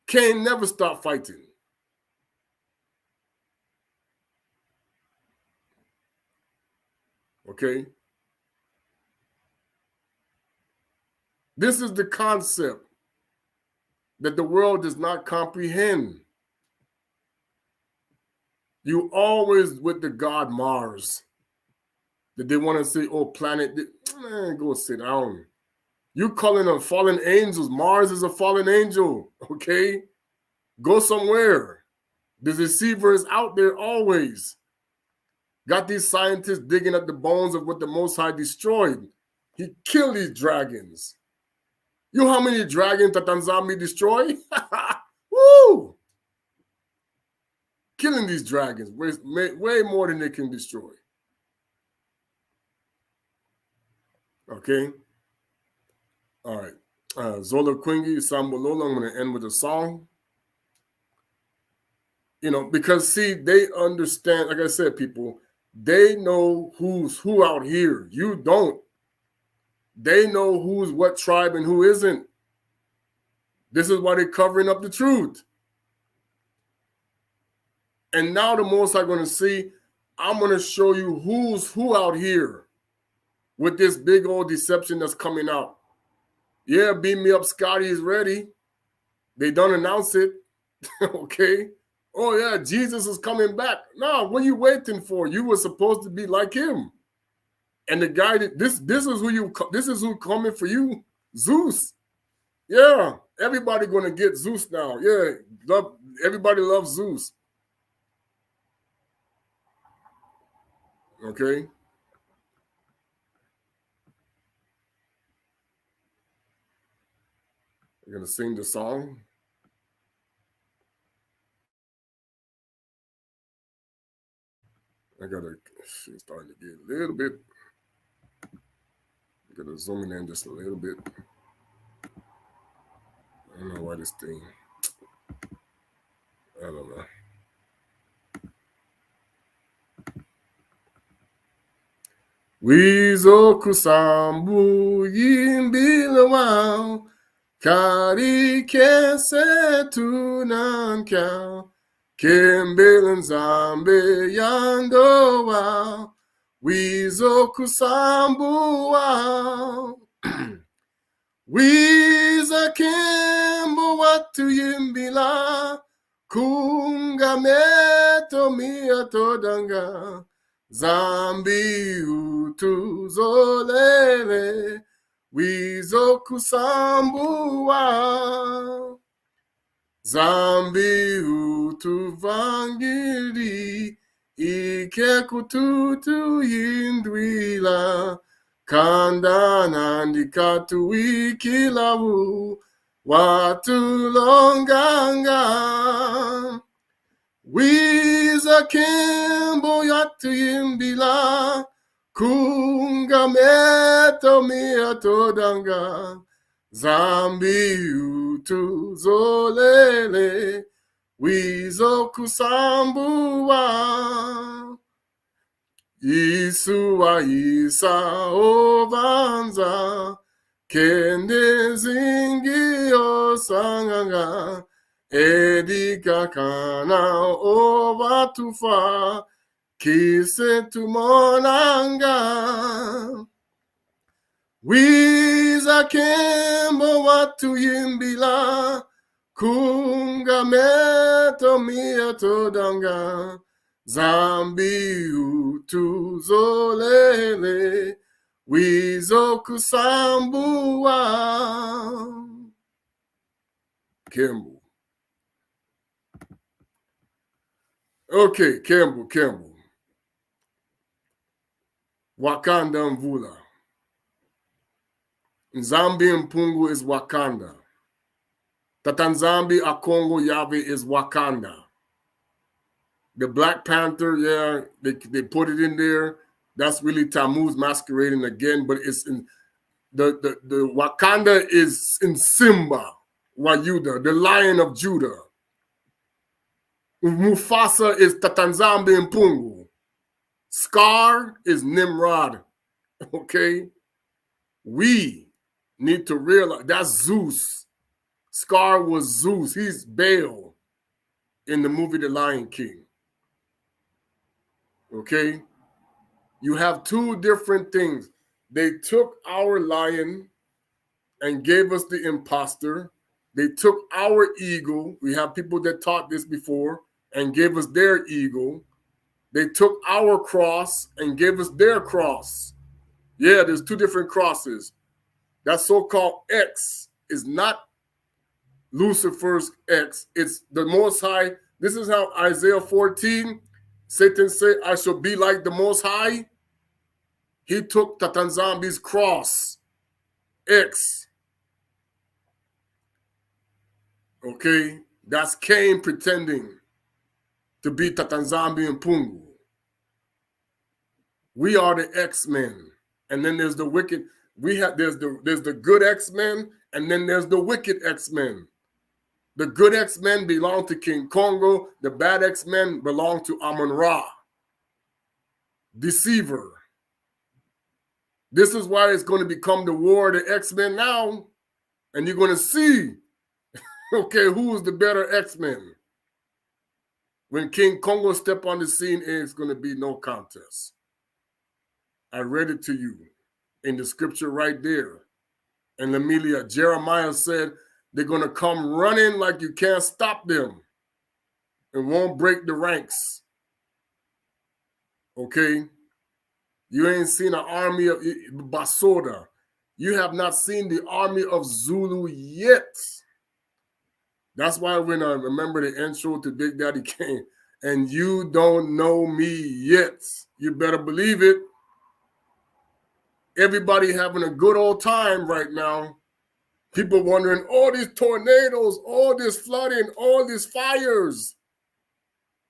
Cain never stopped fighting. Okay? This is the concept. that the world does not comprehend. You always with the god Mars. That they want to say, oh, planet, man, go sit down. You calling them fallen angels. Mars is a fallen angel, okay? Go somewhere. The deceiver is out there always. Got these scientists digging up the bones of what the Most High destroyed. He killed these dragons. You know how many dragons that Tanzania destroyed? Woo! Killing these dragons way more than they can destroy. Okay? All right. Zola Quingy, Sambolola, I'm going to end with a song. You know, because see, they understand, like I said, people, they know who's who out here. You don't. They know who's what tribe and who isn't. This is why they're covering up the truth. And now the most I'm going to see, I'm going to show you who's who out here with this big old deception that's coming out. Yeah, beat me up, Scotty is ready. They don't announce it. Okay. Oh, yeah, Jesus is coming back. No, what are you waiting for? You were supposed to be like him. And the guy that this is who coming for you, Zeus. Yeah, everybody gonna get Zeus now. Yeah, everybody loves Zeus. Okay. You're gonna sing the song. She's starting to get a little bit. I gotta zoom in just a little bit. I don't know why this thing. I don't know. Wizo kusambu yimbile wao kari kese tunanka kembele nzambe yando wao wizo kusambu wao wiza kembo watu yimbila kungameto miatodanga zambi utuzolele wizokusambua zambi utuvangili ike kututu yindwila kanda nandikatu wikilawu watulonganga wiza kimbo yatu yimbila kungameto miatodanga zambi utuzolele wizo kusambua Isua isa ovanza kende zingi osanganga edika kana ovatufa kise tumonanga wiza kembo watu yimbila kungameto miatodanga zambi utuzolele wizo kusambua Kembo. Okay, Kembo. Wakanda Mvula. Nzambi Mpungu is Wakanda. Tatanzambi Akongo Yahweh is Wakanda. The Black Panther, yeah, they put it in there. That's really Tammuz masquerading again, but it's in the Wakanda is in Simba, Wayuda, the Lion of Judah. Mufasa is Tatanzambi Mpungu. Scar is Nimrod. Okay? We need to realize that's Zeus. Scar was Zeus. He's Baal in the movie The Lion King. Okay? You have two different things. They took our lion and gave us the imposter. They took our eagle. We have people that taught this before and gave us their eagle. They took our cross and gave us their cross. Yeah, there's two different crosses. That so-called X is not Lucifer's X. It's the Most High. This is how Isaiah 14, Satan said, I shall be like the Most High. He took Tatanzambi's cross, X. Okay, that's Cain pretending to be Tatanzambi and Pungu. We are the X-Men. And then there's the wicked. There's the good X-Men, and then there's the wicked X-Men. The good X-Men belong to King Kongo. The bad X-Men belong to Amun-Ra, deceiver. This is why it's going to become the war of the X-Men now. And you're going to see, okay, who's the better X-Men. When King Kongo step on the scene, it's going to be no contest. I read it to you in the scripture right there. And Lemelia, Jeremiah said, they're going to come running like you can't stop them and won't break the ranks. Okay? You ain't seen an army of Basoda. You have not seen the army of Zulu yet. That's why when I remember the intro to Big Daddy Kane, and you don't know me yet, you better believe it. Everybody having a good old time right now. People wondering, all these tornadoes, all this flooding, all these fires.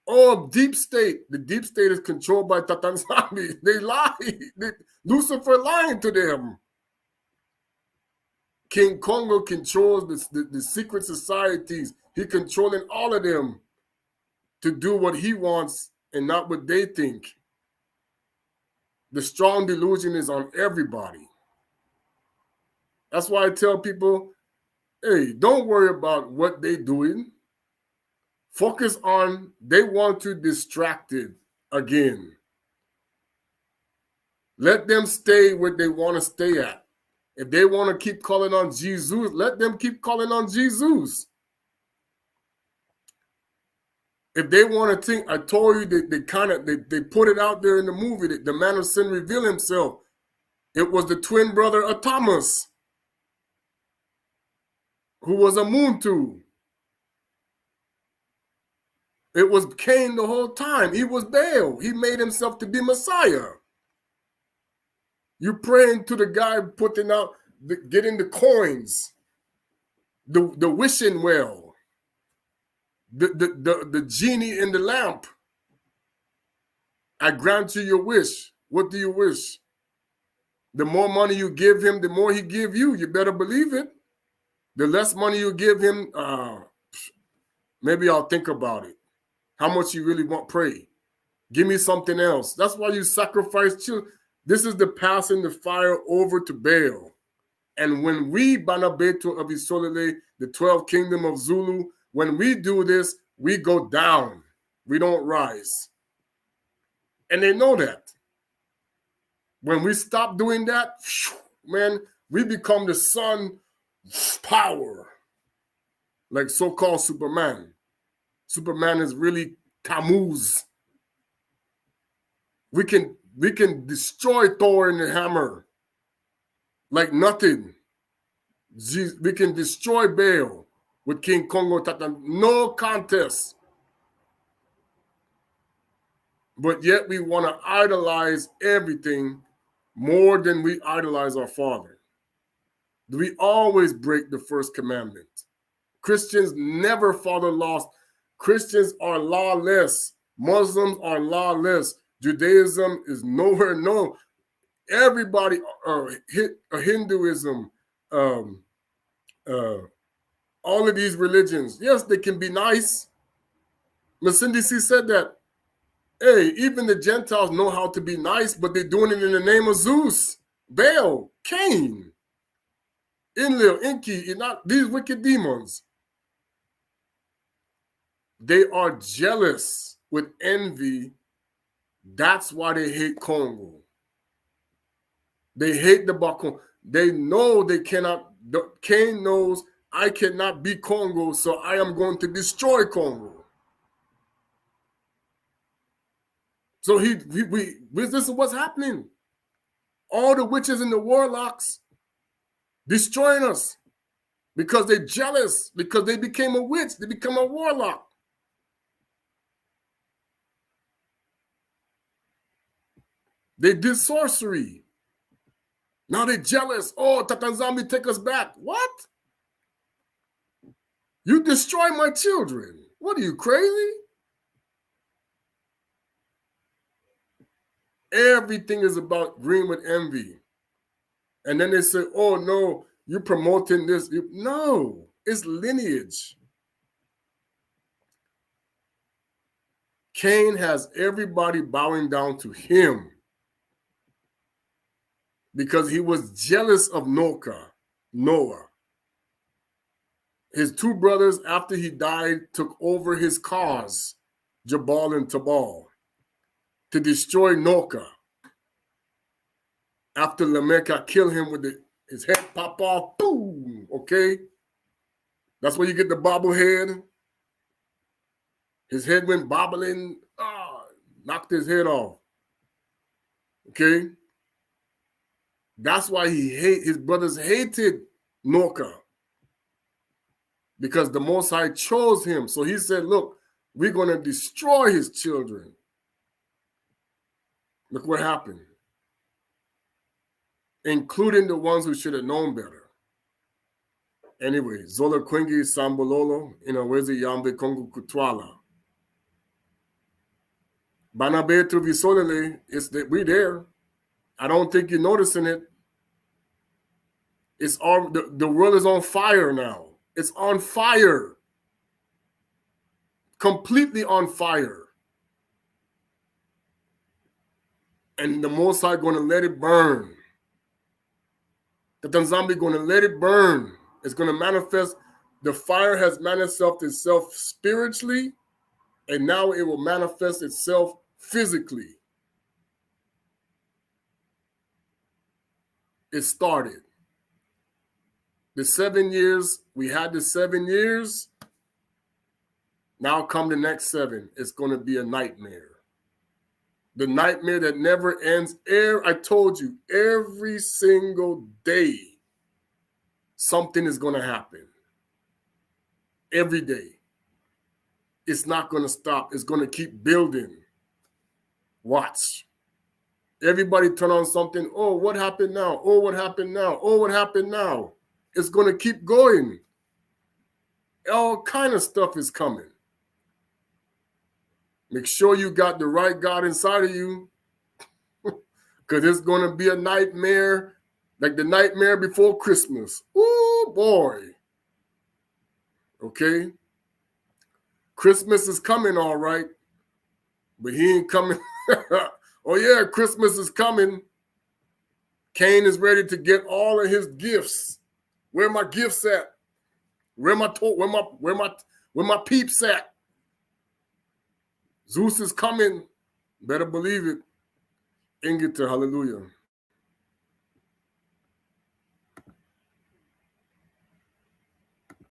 Oh, deep state. The deep state is controlled by Tatanzambi. They lie. Lucifer lying to them. King Kongo controls the secret societies. He controlling all of them to do what he wants and not what they think. The strong delusion is on everybody. That's why I tell people, hey, don't worry about what they're doing. Focus on, they want to distract it again. Let them stay where they want to stay at. If they want to keep calling on Jesus, let them keep calling on Jesus. If they want to think, I told you they put it out there in the movie that the man of sin revealed himself. It was the twin brother of Thomas, who was a Muntu. It was Cain the whole time. He was Baal. He made himself to be Messiah. You praying to the guy putting out, getting the coins, the wishing well, the genie in the lamp. I grant you your wish. What do you wish? The more money you give him, the more he give you. You better believe it. The less money you give him, maybe I'll think about it. How much you really want, pray. Give me something else. That's why you sacrifice children. This is the passing the fire over to Baal. And when we, Banabeto of Isolele, the 12 kingdom of Zulu, when we do this, we go down. We don't rise. And they know that. When we stop doing that, man, we become the sun power. Like so-called Superman. Superman is really Tammuz. We can destroy Thor in the hammer like nothing. We can destroy Baal with King Kongo Tata. No contest. But yet we want to idolize everything more than we idolize our Father. We always break the first commandment. Christians never follow laws. Christians are lawless. Muslims are lawless. Judaism is nowhere known. Everybody, Hinduism, all of these religions, yes, they can be nice. Masindisi said that. Hey, even the Gentiles know how to be nice, but they're doing it in the name of Zeus, Baal, Cain, Enlil, Enki, these wicked demons. They are jealous with envy. That's why they hate Kongo. They hate the Bakon. They know they cannot. Cain knows I cannot be Kongo, so I am going to destroy Kongo. So this is what's happening. All the witches and the warlocks destroying us because they're jealous, because they became a witch, they become a warlock. They did sorcery. Now they're jealous. Oh, Tata, take us back. What? You destroy my children. What are you, crazy? Everything is about green with envy. And then they say, oh, no, you're promoting this. No, it's lineage. Cain has everybody bowing down to him because he was jealous of Noah. His two brothers, after he died, took over his cause, Jabal and Tabal, to destroy Noah. After Lamech killed him with his head pop off, boom, okay? That's where you get the bobblehead. His head went bobbling, knocked his head off, okay? That's why his brothers hated Noah, because the Most High chose him. So he said, look, we're going to destroy his children. Look what happened. Including the ones who should have known better. Anyway, Zola Kwingi Sambololo, Inawezi Yambe Kongo Kutwala. Banabe Truvisolele, we there. I don't think you're noticing it. It's all the world is on fire now. It's on fire. Completely on fire. And the Most High going to let it burn. The Tanzania going to let it burn. It's going to manifest. The fire has manifested itself spiritually, and now it will manifest itself physically. It started. The 7 years, we had the 7 years. Now come the next 7. It's going to be a nightmare. The nightmare that never ends. I told you, every single day, something is going to happen. Every day. It's not going to stop. It's going to keep building. Watch. Everybody turn on something. Oh, what happened now? Oh, what happened now? Oh, what happened now? It's going to keep going. All kind of stuff is coming. Make sure you got the right God inside of you, because it's going to be a nightmare, like the nightmare before Christmas. Ooh, boy. Okay? Christmas is coming, all right, but he ain't coming. Oh, yeah, Christmas is coming. Cain is ready to get all of his gifts. Where my gifts at? Where my peeps at? Zeus is coming. Better believe it. Ingita, hallelujah.